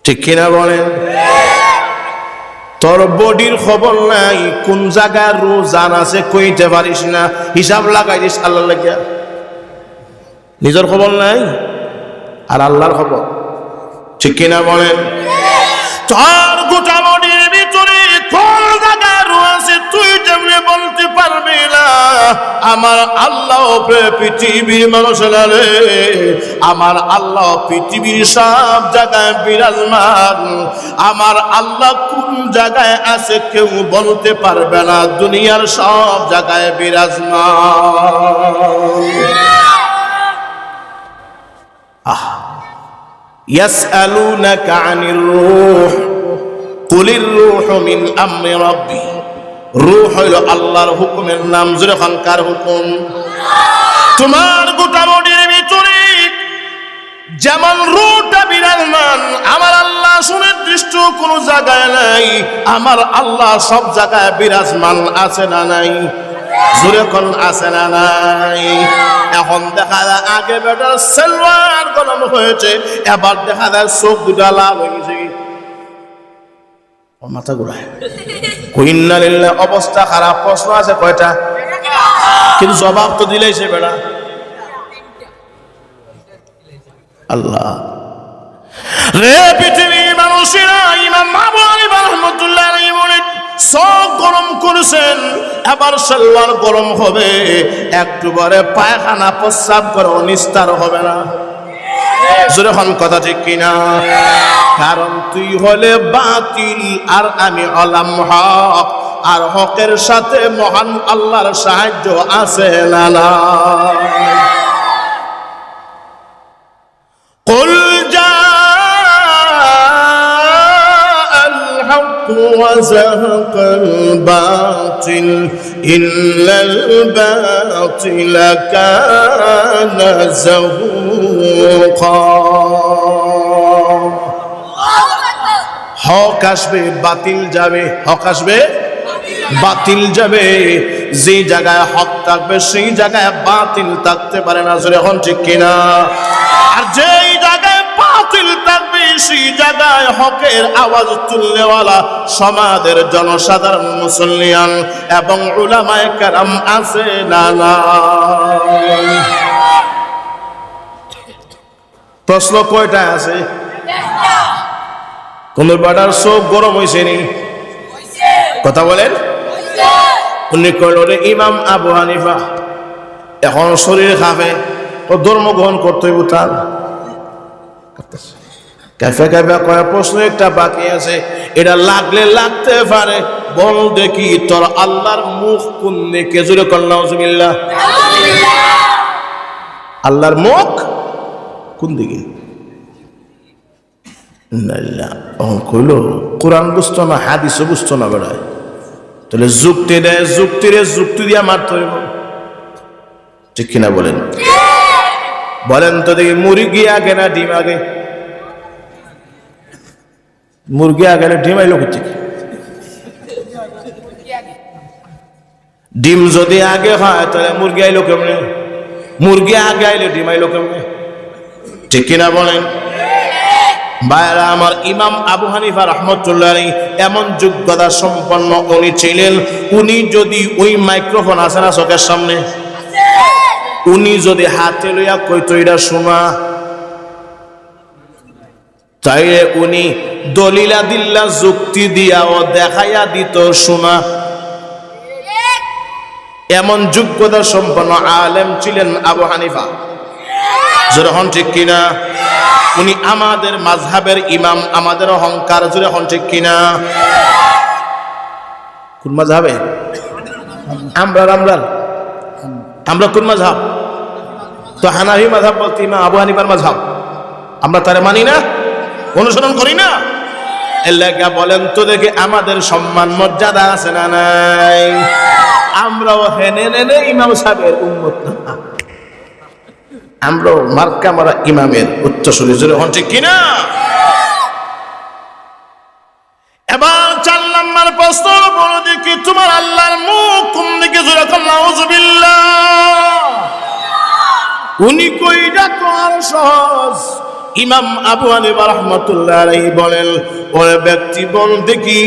ঠিক কিনা বলেন? তোর বডির খবর নাই, কোন জায়গায় রোজান আছে কইতে পারিস না, হিসাব লাগাই দিস আল্লাহ লাগিয়া। নিজের খবর নাই আর আল্লাহর খবর। ঠিক কিনা বলেন? তোর গোটা বডির ভিতরে কোন জায়গায় রোজ আছে তুই যেমনি বলতে পারবি না। আমার আল্লাহ পৃথিবীর মানুষ রে, আমার আল্লাহ পৃথিবীর সব জায়গায় বিরাজমান। আমার আল্লাহ কোন জায়গায় আছে কেউ বলতে পারবে না, দুনিয়ার সব জায়গায় বিরাজমান। ইয়াসআলুনাকা আনির রূহ কুলির রূহু মিন আমরি রাব্বি। রূহ হইল আল্লাহর হুকুমের নাম। যখন কার হুকুম? তোমার গোটা বডির ভিতরে যেমন রূহটা বিরাজমান, আমার আল্লাহ সুনির্দিষ্ট কোন জায়গায় নাই, আমার আল্লাহ সব জায়গায় বিরাজমান। আছে না নাই? জোরে কোন আছে না নাই? এখন দেখা যায় আগে বেটার সালোয়ার গরম হয়েছে, এবার দেখা যায় চোখ দুটা লাল হয়ে গেছে, মাথা ঘুরায়। ইন্না লিল্লাহ, অবস্থা খারাপ। প্রশ্ন আছে কয়টা? কিন্তু জবাব তো দিলেই সে বেটা। আল্লাহ রে, পৃথিবীর মানুষেরা ইমাম আবু হানিফা রাহমাতুল্লাহ আলাইহি বলেন, চোখ গরম করেছেন, এবার সালোয়ার গরম হবে, একটু পরে পায়খানা প্রস্রাব করে নিস্তার হবে না। যখন কথা ঠিক কিনা? কারণ তুই হলে বাতিল আর আমি হলাম হক, আর হকের সাথে মহান আল্লাহর সাহায্য আছে না নাই? কুল জাআল হক ওয়া যাহাকাল বাতিল ইন্নাল বাতিলা কানা যাহুকা। হক আসবে, বাতিল যাবে। হক আসবে, বাতিল যাবে। যে জায়গায় হক থাকবে সেই জায়গায় বাতিল থাকতে পারে না। এখন ঠিক কিনা? আর যেই জায়গায় বাতিল থাকবে সেই জায়গায় হকের আওয়াজ তুলনেওয়ালা সমাজের জনসাধারণ, মুসলিয়ান এবং উলামায়ে কেরাম আছে না নাই? প্রশ্ন কয়টা আছে? কোন বাটার চোখ গরম হয়েছে নি? কথা বলেন। উনি কইল ইমাম আবু হানিফা এখন শরীর খাবে, ও ধর্ম গ্রহণ করতে হইব তার। ক্যাফে ক্যাফে কয় প্রশ্ন একটা বাকি আছে, এটা লাগলে লাগতে পারে। বল দেখি তোর আল্লাহর মুখ কোন দিকে? জোরে কর নাউজুবিল্লাহ। আল্লাহর মুখ কোন দিকে? কইল কোরআন বুঝতো না, হাদিসও বুঝতো না বেড়ায়। তাহলে যুক্তি দেয়, যুক্তিরে যুক্তি দিয়া মারতে হইব। ঠিক কিনা বলেন? বলেন তো দেখি, মুরগি আগে না ডিম আগে? মুরগি আগে না ডিম আইলো কোথা থেকে? ডিম যদি আগে হয় তাহলে মুরগি আইলো কেমনে? মুরগি আগে আইলে ডিম আইলো কেমনে? ঠিক কিনা বলেন? ভাইরা আমার, ইমাম আবু হানিফা রাহমাতুল্লাহ আলাইহি এমন যোগ্যতা সম্পন্ন উনি ছিলেন। উনি যদি ওই মাইক্রোফোন আছে না চোখের সামনে, উনি যদি হাতে লইয়া কইতো এটা শোনা, তাইলে উনি দলিলা দিল্লা যুক্তি দিয়া ও দেখাইয়া দিত শোনা। এমন যোগ্যতা সম্পন্ন আলেম ছিলেন আবু হানিফা। যখন ঠিক কিনা? উনি আমাদের মাযহাবের ইমাম, আমাদের অহংকার। যখন ঠিক কিনা? কোন মাযহাবে? আমরা কোন মাযহাব? তো হানাফি মাযহাব বলতে ইমাম আবু হানিফার মাযহাব, আমরা তারে মানি না, অনুসরণ করি না। এলাকা বলেন তো দেখি আমাদের সম্মান মর্যাদা আছে না নাই? আমরাও হেনে নেনে ইমাম সাহেবের উম্মত না, আমরাও মার্কা মারা ইমামের উচ্চস্বরী জোরে হন, ঠিক কিনা? এবার 4 নম্বর প্রশ্ন বলো দেখি, তোমার আল্লাহর মুখ কোন দিকে? জোরে কর নাউযুবিল্লাহ। উনি কইরা তো আর সহজ। ইমাম আবু হানিফা রাহমাতুল্লাহ আলাইহি বলেন, ওই ব্যক্তি বল দেখি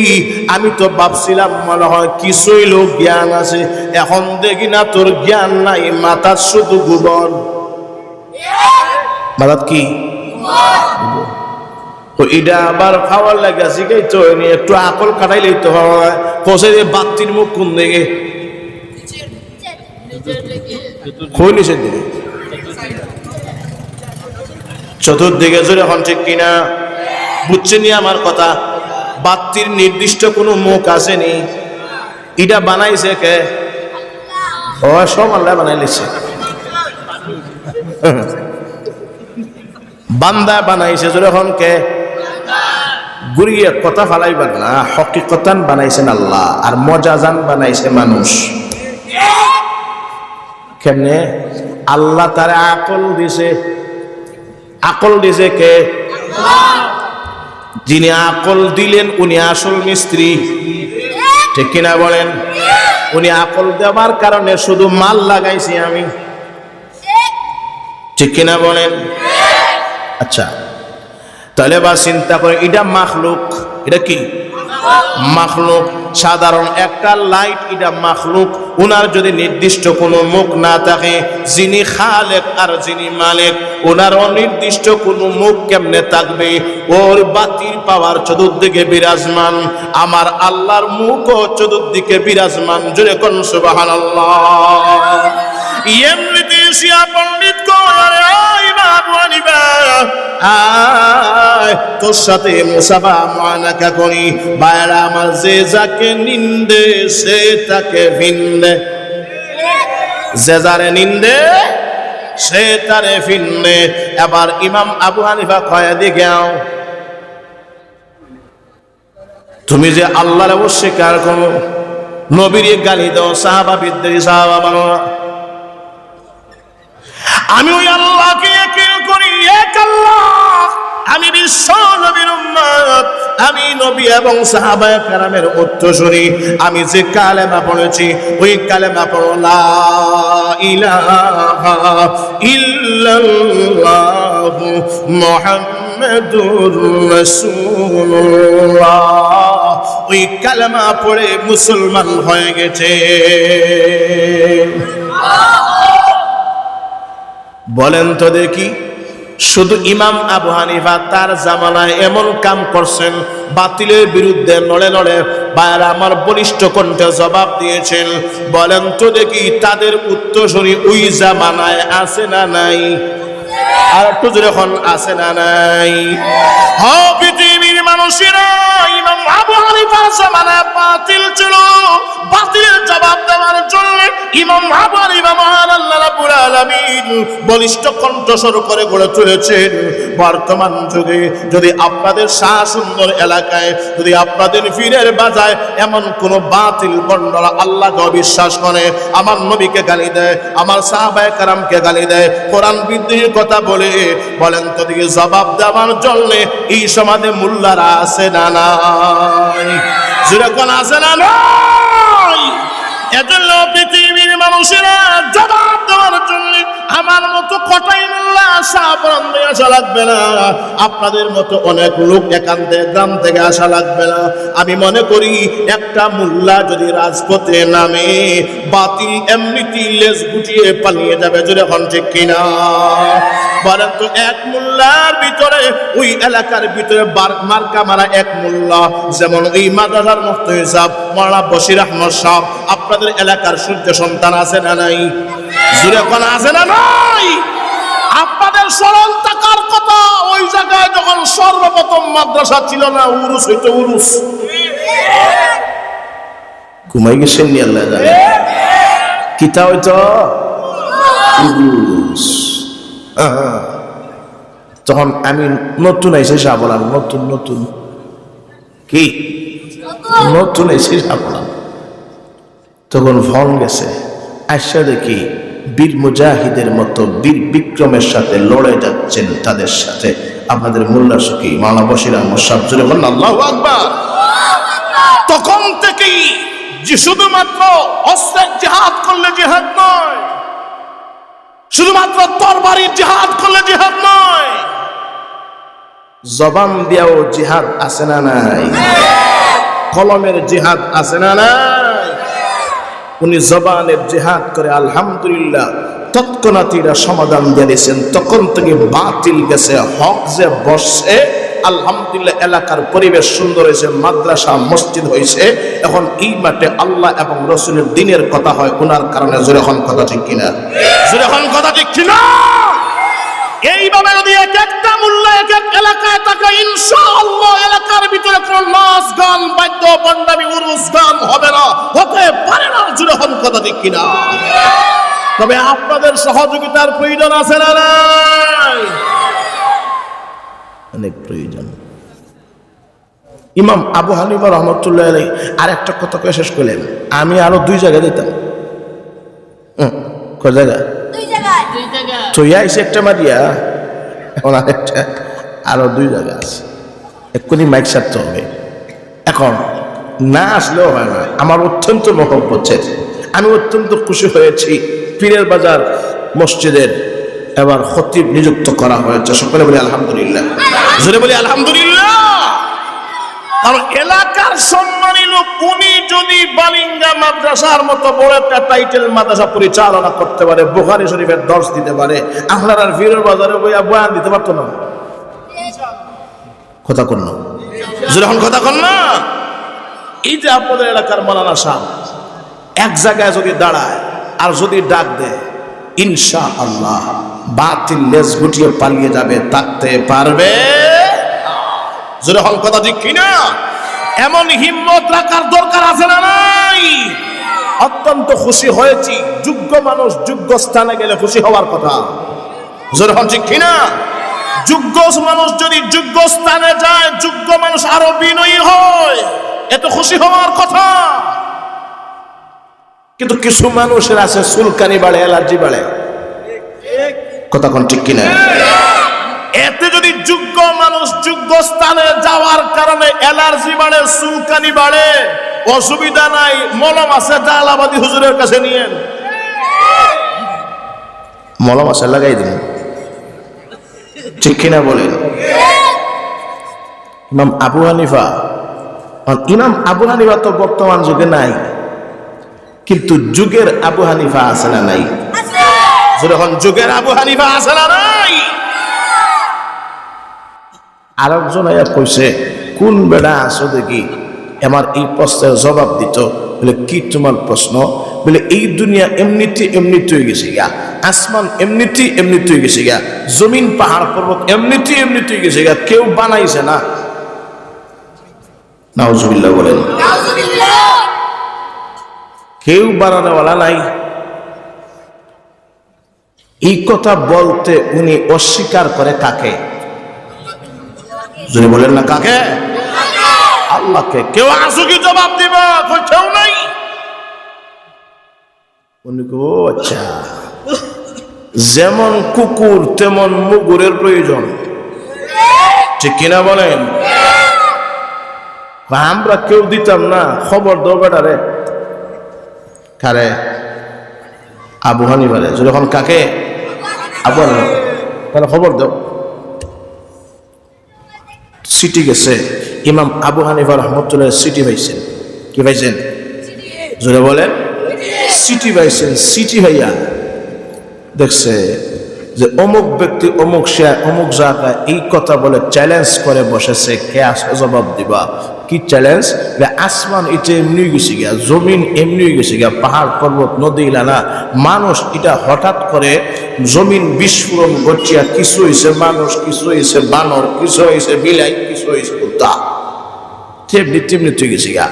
আমি তো ভাবছিলাম মনে হয় কিছুই লোক জ্ঞান আছে, এখন দেখি না তোর জ্ঞান নাই, মাথার শুধু গোবর। মাথার কি এটা আবার খাওয়ার লাগে শিখাই তো একটু আকল কাটাইলেই তো হয়। কষে বাতির মুখ কোন দিকে? নিচের দিকে, চতুর্দিকে। জোরে হন, ঠিক কিনা? বুঝছেনি আমার কথা? বাতির নির্দিষ্ট কোনো মুখ আসেনি, এটা বানাইছে কে? ও সব আল্লাহ বানাইছে, বান্দা বানাইছে। জোরে হন কে? গুড়িয়ে কথা ফালাইবার না, হকিকতান বানাইছেন আল্লাহ, আর মজাজান বানাইছে মানুষ। কেমনে? আল্লাহ তারে আকল দিছে। আকল দিছে কে? যিনি আকল দিলেন উনি আসল মিস্ত্রি, ঠিক কিনা বলেন? উনি আকল দেওয়ার কারণে শুধু মাল লাগাইছি আমি, ঠিক কিনা বলেন? আচ্ছা, তাহলে বা চিন্তা করে, এটা মাখলুক। এটা কি? মাখলুক। সাধারণ একটা লাইট, এটা মাখলুক। উনার যদি নির্দিষ্ট কোনো মুখ না থাকে, যিনি খালেক আর যিনি মালিক, ওনার অনির্দিষ্ট কোনো মুখ কেমনে থাকবে? ওর বাতির পাওয়ার চতুর্দিকে বিরাজমান, আমার আল্লাহর মুখও চতুর্দিকে বিরাজমান। জোরে কোন সুবহানাল্লাহ। এমনিতে শিয়া পণ্ডিত কয়, আবু হানিফা তোর সাথে মুসাফা মুআনাকা করি। বাইরা আমার, যে যাকে নিন্দে সে তাকে ভিন্দে, যে যারে নিন্দে সে তারে ভিন্দে। এবার ইমাম আবু হানিফা কয়, দিকে তুমি যে আল্লাহর অস্বীকার করো, নবীর গালি দাও, সাহাবা বিদ্রোহী সাহাবা বানো, আমি ওই আল্লাহকে একীন করি, এক আল্লাহ। আমি বিশ্ব নবীর উম্মত, আমি নবী এবং সাহাবায়ে কেরামের উত্তরসূরি। আমি যে কালেমা পড়েছি ওই কালেমা পড়ো, লা ইলাহা ইল্লাল্লাহ মুহাম্মাদুর রাসূলুল্লাহ। ওই কালেমা পড়ে মুসলমান হয়ে গেছে। বলেন তো দেখি, শুধু ইমাম আবু হানিফা তার জামানায় এমন কাম করছেন, বাতিলের বিরুদ্ধে নড়ে নড়ে বাইরে আমার বলিষ্ঠ কণ্ঠে জবাব দিয়েছেন। বলেন তো দেখি, তাদের উত্তরসূরি ওই জামানায় আছে না নাই? আর একটু জোরে এখন আছে না নাই? পৃথিবীর মানুষেরা, ইমাম আবু হানিফার জামানায় বাতিল ছিল, বাতিলের জবাব দেওয়ার জন্য ইমাম আবু হানিফা মহান আল্লাহ রাব্বুল আলামিন বলিষ্ঠ কণ্ঠস্বর করে গড়ে তুলেছেন। বর্তমান যুগে যদি আপনাদের শাহসুন্দর এলাকায়, যদি আপনাদের পীরের বাজায় এমন কোন বাতিল বন্ডরা আল্লাহকে অবিশ্বাস করে, আমার নবীকে গালি দেয়, আমার সাহাবায়ে কেরামকে গালি দেয়, কোরআন বিদ্রোহীর কথা বলে, বলেন তো দিকে জবাব দেওয়ার জন্য এই সমাজে মোল্লারা আছে না নাই? যেরকম আছে না নাই? এজন্য পৃথিবীর মানুষেরা জবাব দেওয়ার জন্য আমার মতো কটাই মোল্লা সাহাবরামে আসা লাগবে না, আপনাদের মতো অনেক লোক একান্তে গ্রাম থেকে আসা লাগবে না। আমি মনে করি একটা মোল্লা যদি রাজপথে নামে, বাতিল এমনিতেই লেজ গুটিয়ে পালিয়ে যাবে। জোরে হন, ঠিক কিনা? বলেন তো, এক মোল্লার ভিতরে, ওই এলাকার ভিতরে মার্কা মারা এক মোল্লা, যেমন ওই মাদ্রাসার মুফতি সাহেব মাওলানা বশির আহমদ সাহেব, আপনাদের এলাকার সূর্য সন্তান আছে না নাই? জোরে কোন আছে না নাই? আপনাদের স্মরণ থাকার কথা, ওই জায়গায় যখন সর্বপ্রথম মাদ্রাসা ছিল না, উরুস হইতো, উরুস। ঘুমাই গেছেন নি আল্লাহ জানে, কিতা হইতো? উরুস। তখন আমি নতুন আইসে শাহ বললাম, নতুন নতুন কি নতুন আইসে শাহ বললাম। তখন ফোন গেছে, আইসা দেখি বীর মুজাহিদের মতো বীর বিক্রমের সাথে লড়ে যাচ্ছেন তাদের সাথে আপনাদের মোল্লা সখী মাওলানা বশির আহমদ সাহেব। জোরে বলেন আল্লাহু আকবার। তখন থেকেই যে শুধুমাত্র অস্ত্রের জিহাদ করলে জিহাদ নয়, শুধুমাত্র তরবারির জিহাদ করলে জিহাদ নয়, জবান দিয়াও জিহাদ আছে না নাই? কলমের জিহাদ আছে না নাই? উনি জবানের জিহাদ করে আলহামদুলিল্লাহ তৎক্ষণাৎ সমাধান দিয়ে দিয়েছেন। তখন থেকে বাতিল গেছে, হক যে বসছে। আলহামদুলিল্লাহ এলাকার পরিবেশ সুন্দর হয়েছে, মাদ্রাসা মসজিদ হয়েছে। এখন এই মাঠে আল্লাহ এবং রসুলের দিনের কথা হয় ওনার কারণে। জোরে এখন কথা ঠিক কিনা? জোরে এখন কথা ঠিক কিনা? এইভাবে যদি এক একটা মোল্লা এক এক এলাকায় থাকে, ইনশাআল্লাহ এলাকার ভিতরে কোন নাচ গান বাদ্য পান্ডাবি উরুস গান হবে না, হতে পারে না। জোরে এখন কথা ঠিক কিনা? তবে আপনাদের সহযোগিতার প্রয়োজন আছে না নাই? অনেক প্রয়োজন। ইমাম আবু হানিফা রহমতুল্লাহ আলাইহি আর একটা কথা কয়ে শেষ করলেন, আমি আরো 2 জায়গায় দিতাম। কয় জায়গা? 2 জায়গায়। থইয়া এসে একটা মারিয়া, এখন আরেকটা, আরো 2 জায়গা আছে। এক্ষুনি মাইক সারতে হবে। এখন না আসলেও হয় না। আমার অত্যন্ত মহব্বত, আমি অত্যন্ত খুশি হয়েছি। পীরের বাজার মসজিদের এবার খতিব নিযুক্ত করা হয়েছে। সকলে বলি আলহামদুলিল্লাহ। জোরে বলি আলহামদুলিল্লাহ। কারণ এলাকার সম্মানী লোক উনি যদি বালিঙ্গা মাদ্রাসার মতো বড় একটা টাইটেল মাদ্রাসা পরিচালনা করতে পারে, বুখারী শরীফের দর্শ দিতে পারে, আপনার আর পীরের বাজারে বয়ান দিতে পারতো না? কথা কন না? জোরে এখন কথা কন না? এই যে আপনাদের এলাকার মাওলানা সাহেব এক জায়গায় যদি দাঁড়ায় আর যদি ডাক দেয়, ইনশাআল্লাহ বাতিল লেজ গুটিয়ে পালিয়ে যাবে, থাকতে পারবে। জোরে হল কথা ঠিক কিনা? এমন হিম্মত রাখার দরকার আছে না নাই? অত্যন্ত খুশি হয়েছি। যোগ্য মানুষ যোগ্য স্থানে গেলে খুশি হওয়ার কথা। জোরে হল ঠিক কিনা? যোগ্য মানুষ যদি যোগ্য স্থানে যায়, যোগ্য মানুষ আরো বিনয়ী হয়, এত খুশি হওয়ার কথা। কিন্তু কিছু মানুষের আছে চুলকানি বাড়ে, অ্যালার্জি বাড়ে। কথা কোন ঠিক কিনা? এতে যদি যোগ্য মানুষ যোগ্য স্থানে যাওয়ার কারণে অ্যালার্জি বাড়ে, চুলকানি বাড়ে, অসুবিধা নাই, মলম আছে জালাবাদী হুজুরের কাছে নিয়েন, মলম আছে লাগাই দিন। ঠিক কিনা বলেন? ইমাম আবু হানিফা, ইমাম আবু হানিফা তো বর্তমান যুগে নাই, কিন্তু যুগের আবু হানিফা আছে না নাই? যখন যুগের আবু হানিফা আছে না নাই? আরেকজন আয়া কইছে, কোন বেড়া আছো দেখি আমার এই প্রশ্নের জবাব দিত। বলে কি তোমার প্রশ্ন? বলে এই দুনিয়া এমনিতে এমনিতে হয়ে গেছে গা, আসমান এমনিতে এমনিতে হয়ে গেছে গা, জমিন পাহাড় পর্বত এমনিতে এমনিতে হয়ে গেছে গা, কেউ বানাইছে না। নাউজুবিল্লাহ বলেন। কেউ বানানোওয়ালা নাই। এই কথা বলতে উনি অস্বীকার করে কাকে? যদি বলেন না কাকে? আল্লাহকে। কেউ আসো কি জবাব দিবা? কেউ নাই। উনি কো আচ্ছা, যেমন কুকুর তেমন মুগুরের প্রয়োজন। ঠিক কিনা বলেন? আমরা কেউ দিতাম না। খবর দাও বেটারে। কারে? আবু হানিফারে। যখন কাকে? আবু হানিফা। তাহলে খবর দাও। সিটি গেছে, ইমাম আবু হানিফা রহমতুল্লাহ সিটি পাইছেন। কি পাইছেন? জোরে বলেন। সিটি পাইছেন। সিটি ভাইয়া দেখছে যে অমুক ব্যক্তি অমুক অমুক জায়গায় এই কথা বলে চ্যালেঞ্জ করে বসেছে, কে আসে জবাব দিবা? কি চ্যালেঞ্জ? আসমান এটা এমনি গেছে গিয়া, জমিন এমনি গেছে গিয়া, পাহাড় পর্বত নদী নালা মানুষ এটা হঠাৎ করে জমিন বিস্ফোরণ ঘটিয়া কিছু হয়েছে মানুষ, কিছু হয়েছে বানর, কিছু হয়েছে বিলাই, কিছু হয়েছে কুত্তা, তেমনি তেমনি তুই গেছে গিয়া।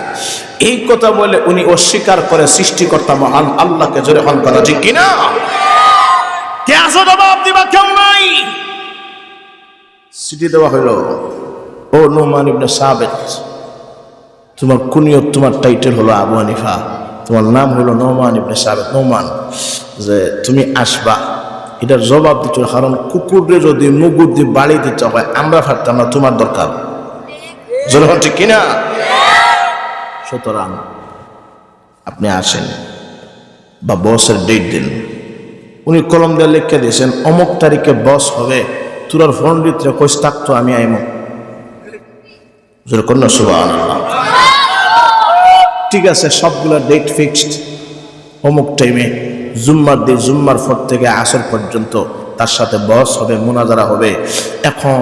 এই কথা বলে উনি অস্বীকার করে সৃষ্টিকর্তা মহান আল্লাহকে। জোরে হন কথা ঠিক কিনা? কে আসো জবাব দিবা? কেউ নাই। চিঠি দেওয়া হইল, ও নোমান ইবনে সাবিত, তোমার কুনিয়ত, তোমার টাইটেল হলো আবু হানিফা, তোমার নাম হলো নোমান ইবনে সাবিত। নোমান, যে তুমি আসবা, এটার জবাব দিচ্ছ, কারণ কুকুরে যদি মুগুর দিয়ে বাড়ি দিতে হয় আমরা পারতাম না, তোমার দরকার। জনগণ ঠিক কিনা? সুতরাং আপনি আসেন বা বসের ডেট দিন। উনি কলম দিয়ে লিখে দিয়েছেন অমুক তারিখে বস হবে, তোরার পণ্ডিতরে কইস থাকতো আমি আইম। কন্যা সুবহানাল্লাহ। ঠিক আছে, সবগুলো ডেট ফিক্সড, অমুক টাইমে জুম্মার দিন, জুম্মার পর থেকে আসর পর্যন্ত তার সাথে বস হবে, মুনাজারা হবে। এখন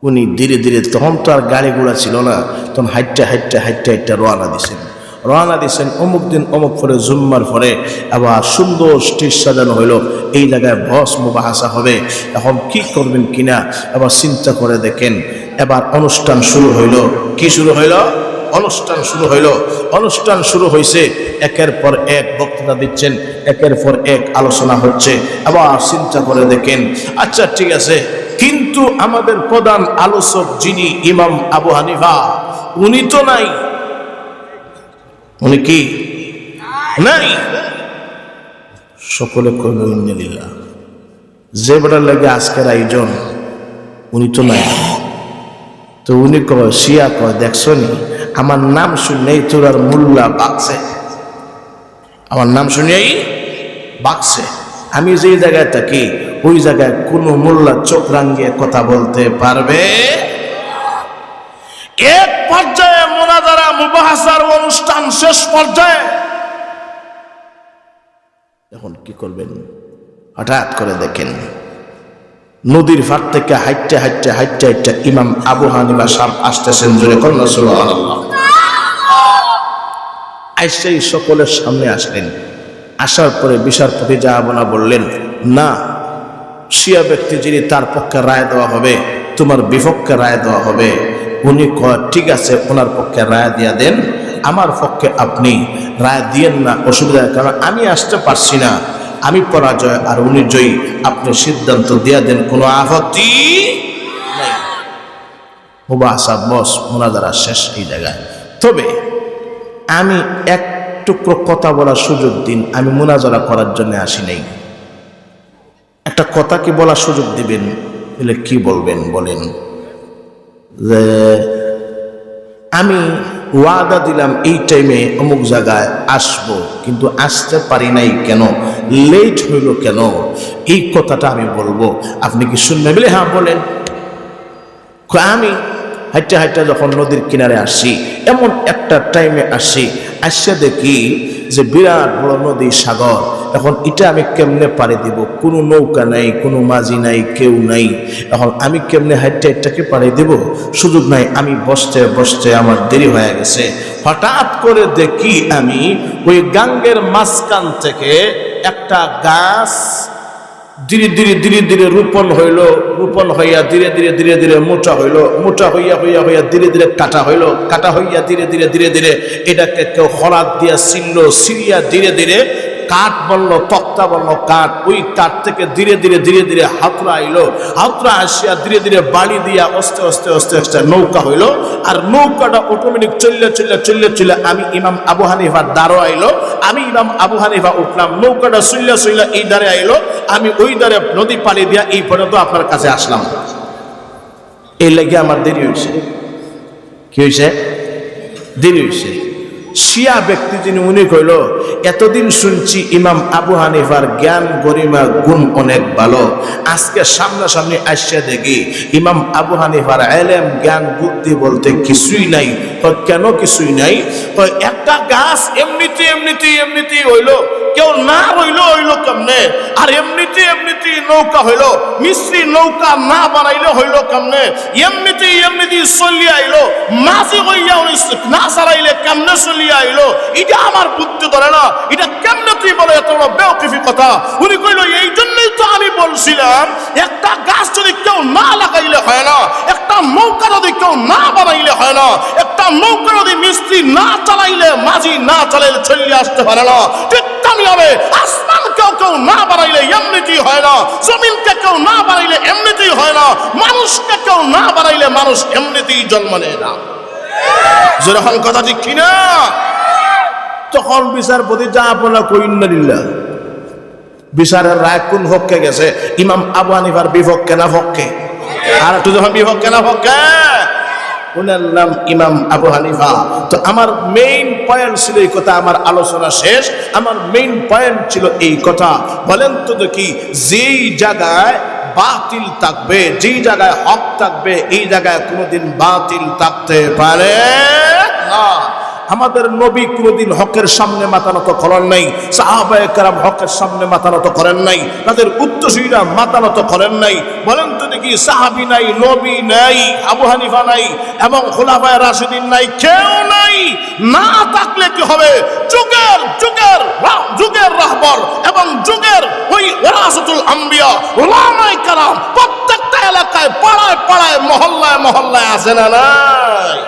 উনি ধীরে ধীরে, তখন তো আর গাড়িগুলা ছিল না, তখন হাইটটা হাইটটা হাইটটা হাইটটা রওনা দিয়েছেন অমুক দিন অমুক পরে জুম্মার পরে আবার সুন্দর স্টেজ সাজানো হইলো, এই জায়গায় বস মুবাহাসা হবে। এখন কি করবেন কিনা আবার চিন্তা করে দেখেন। এবার অনুষ্ঠান শুরু হইল। কি শুরু হইল? অনুষ্ঠান শুরু হইল। অনুষ্ঠান শুরু হয়েছে, একের পর এক বক্তৃতা দিচ্ছেন, একের পর এক আলোচনা হচ্ছে। আবার চিন্তা করে দেখেন, আচ্ছা ঠিক আছে, কিন্তু আমাদের প্রধান আলোচক যিনি ইমাম আবু হানিফা, উনি তো নাই। উনি কি নাই? সকলে কইল ইন্নালিল্লাহ। যে বেটার লাগে আজকের আয়োজন, উনি তো নাই। তো উনি কয়, শিয়া কয়, দেখছো নি আমার নাম শুনেই তোরার মোল্লা বাকছে, আমার নাম শুনেই বাকছে। আমি যে জায়গায় থাকি ওই জায়গায় কোনো মোল্লা চোখ রাঙিয়ে কথা বলতে পারবে? এক পর্যায়ে মুনাজারা মুবাহাসার অনুষ্ঠান শেষ পর্যায়ে এখন কি করবেন? হঠাৎ করে দেখেন নদীর ফাট থেকে হাইটে হাইটে হাইটে হাইটে ইমাম আবু হানিফা সাহেব আসতেছেন। জোরে কন্যা সুবহানাল্লাহ। আইসাই সকলের সামনে আসলেন। আসার পরে বিচারপতি জাহাবনা বললেন, না, শিয়া ব্যক্তি যিনি তার পক্ষে রায় দেওয়া হবে, তোমার বিপক্ষে রায় দেওয়া হবে। উনি কয়, ঠিক আছে, ওনার পক্ষে রায় দিয়া দেন, আমার পক্ষে আপনি রায় দিয়েন না, অসুবিধা, কারণ আমি আসতে পারছি না, আমি পরাজয় আর উনি জয়ী, আপনি সিদ্ধান্ত দিয়া দেন, কোনো আপত্তি নাই। মুবাহাসা বস, মুনাজারা শেষ এই জায়গায়। তবে আমি এক টুকরো কথা বলার সুযোগ দিন, আমি মুনাজারা করার জন্য আসি নাই। একটা কথা কি বলার সুযোগ দিবেন? বলে কি বলবেন বলেন? যে আমি ওয়াদা দিলাম এই টাইমে অমুক জায়গায় আসব, কিন্তু আসতে পারি নাই কেন, লেট হইল কেন, এই কথাটা আমি বলবো, আপনি কি শুনবেন? বলে হ্যাঁ বলেন। আমি হাইটে হাইটে যখন নদীর কিনারে আসি, এমন একটা টাইমে আসি, আসে দেখি যে বিরাট বড় নদী, সাগর। এখন এটা আমি কেমনে পাড়ি দিব? কোনো নৌকা নাই, কোনো মাঝি নাই, কেউ নাই। এখন আমি কেমনে হাইটে হাইটটাকে পাড়ি দিব? সুযোগ নাই। আমি বসতে বসতে আমার দেরি হয়ে গেছে। হঠাৎ করে দেখি আমি ওই গাঙ্গের মাঝখান থেকে একটা গাছ ধীরে ধীরে ধীরে ধীরে রোপণ হইল, রোপণ হইয়া ধীরে ধীরে ধীরে ধীরে মোটা হইল, মোটা হইয়া হইয়া হইয়া ধীরে ধীরে কাটা হইল, কাটা হইয়া ধীরে ধীরে ধীরে ধীরে এটাকে কেউ হরাত দিয়া ছিলল, সিরিয়া ধীরে ধীরে কাঠ বলল, তক্তা বলল কাঠ, ওই কাঠ থেকে ধীরে ধীরে ধীরে ধীরে হাতরা আইলো, হাতরা আসিয়া ধীরে ধীরে বাড়ি দিয়া আস্তে আস্তে আস্তে আস্তে নৌকা হইল। আর নৌকাটা অটোমেটিক চললে চললে চললে চললে আমি ইমাম আবু হানিফার দ্বারও আইলো, আমি ইমাম আবু হানিফা উঠলাম, নৌকাটা চললে চললে এই দ্বারে আইলো, আমি ওই দ্বারে নদী পাড়ি দিয়া এই পর্যন্ত আপনার কাছে আসলাম। এই লেগে আমার দেরি হয়েছে। কি হয়েছে? দেরি হয়েছে। শিয়া ব্যক্তি যিনি, উনি কইল, এতদিন শুনছি ইমাম আবু হানিফার জ্ঞান গরিমা গুণ অনেক ভালো, আজকে সামনাসামনি আসছে দেখি ইমাম আবু হানিফার এলেম জ্ঞান বুদ্ধি বলতে কিছুই নাই। কেন কিছুই নাই? একটা গাছ এমনিতে এমনিতে এমনিতে হইলো, কেউ না হইলো হইলো কেমনে? আর এমনিতে এমনিতে নৌকা হইলো, মিস্ত্রি নৌকা না বানাইলে হইলো কেমনে? এমনিতে এমনিতে চলিয়ে আইলো, মাঝে হইয়া উনি না চালাইলে কেমনে চলিয়ে আইলো? এটা আমার বুদ্ধি ধরে না, এটা কেমনে তুই বলে এত বড় বেওকিফি কথা? উনি কইলো, এই জন্যই তো আমি বলছিলাম, একটা গাছ যদি কেউ না লাগাইলে হয় না, একটা নৌকা যদি কেউ না বানাইলে হয় না, একটা নৌকা যদি মিস্ত্রি না চালাইলে, মাঝি না চালাইলে চলিয়ে আসতে পারে না। ঠিক তেমনি হবে আসমানকে কেউ কেউ না বানাইলে এমনিতেই হয় না, জমিনকে কেউ না বানাইলে এমনিতেই হয় না, মানুষকে কেউ না বানাইলে মানুষ এমনিতেই জন্ম নেয় না। যখন কথা ঠিক কিনা? তখন বিচারপতি যা আপনারা কইন্নালিল্লাহ, বিচারের রায় কোন পক্ষে গেছে? ইমাম আবু হানিফার বিপক্ষে না পক্ষে? আর একটু যখন বিপক্ষে না পক্ষে, ওনার নাম ইমাম আবু হানিফা। তো আমার মেইন পয়েন্ট ছিল এই কথা, আমার আলোচনা শেষ। আমার মেইন পয়েন্ট ছিল এই কথা। বলেন তো দেখি, যেই জায়গায় বাতিল থাকবে, যেই জায়গায় হক থাকবে, এই জায়গায় কোনোদিন বাতিল থাকতে পারে না। আমাদের নবী কোনোদিন হকের সামনে মাথা নত করেন নাই, সাহাবায়ে কেরাম হকের সামনে মাথা নত করেন নাই, তাদের উত্তরসূরিরা মাথা নত করেন নাই। বলেন তো দেখি, সাহাবী নাই, নবী নাই, আবু হানিফা নাই, এবং খুলাফায়ে রাশিদিন নাই, কেউ নাই। না থাকলে কি হবে? যুগের যুগের যুগের রাহবর এবং যুগের ওই ওয়ারাসাতুল আম্বিয়া উলামায়ে কেরাম প্রত্যেকটা এলাকায়, পাড়ায় পাড়ায়, মহল্লায় মহল্লায় আছে না নাই?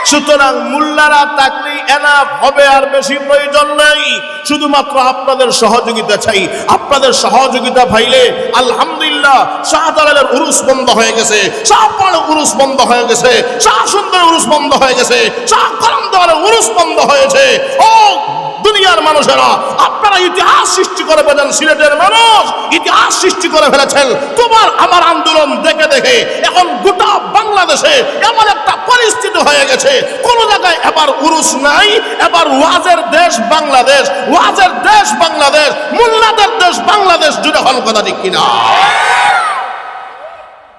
সুতরাং মোল্লারা থাকলেই এনাফ হবে, আর বেশি প্রয়োজন নাই। শুধুমাত্র আপনাদের সহযোগিতা চাই। আপনাদের সহযোগিতা পাইলে আলহামদুলিল্লাহ, শাহজালালের উরুস বন্ধ হয়ে গেছে, শাহপাড়ের উরুস বন্ধ হয়ে গেছে, শাহ সুন্দরের উরুস বন্ধ হয়ে গেছে, শাহ কলমদারের উরুস বন্ধ হয়েছে। ও দুনিয়ার মানুষেরা, আপনারা ইতিহাস সৃষ্টি করে ফেলেন। সিলেটের মানুষ ইতিহাস সৃষ্টি করে ফেলেছেন তোমার আমার আন্দোলন দেখে দেখে। এখন গোটা বাংলাদেশে এমন একটা পরিস্থিতি হয়ে গেছে, কোন জায়গায় এবার উরুস নাই, এবার ওয়াজের দেশ বাংলাদেশ, ওয়াজের দেশ বাংলাদেশ, মোল্লাদের দেশ বাংলাদেশ। জুড়ে হল কথা ঠিক কিনা?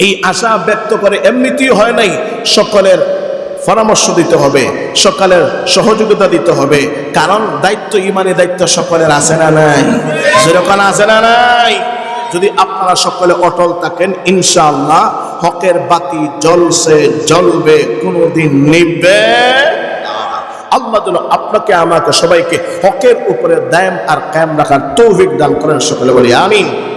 এই আশা ব্যক্ত করে এমনিতেই হয় নাই, সকলের পরামর্শ দিতে হবে, সকলের সহযোগিতা দিতে হবে। কারণ দায়িত্ব, ইমানি দায়িত্ব সকলের আছে না নাই? যেরকম আছে না নাই? যদি আপনারা সকলে অটল থাকেন, ইনশাআল্লাহ হকের বাতি জ্বলছে, জ্বলবে, কোনোদিন নিভবে না। আল্লাহ যেন আপনাকে, আমাকে, সবাইকে হকের উপরে দায়েম আর কায়েম রাখার তৌফিক দান করেন। সকলে বলি আমিন।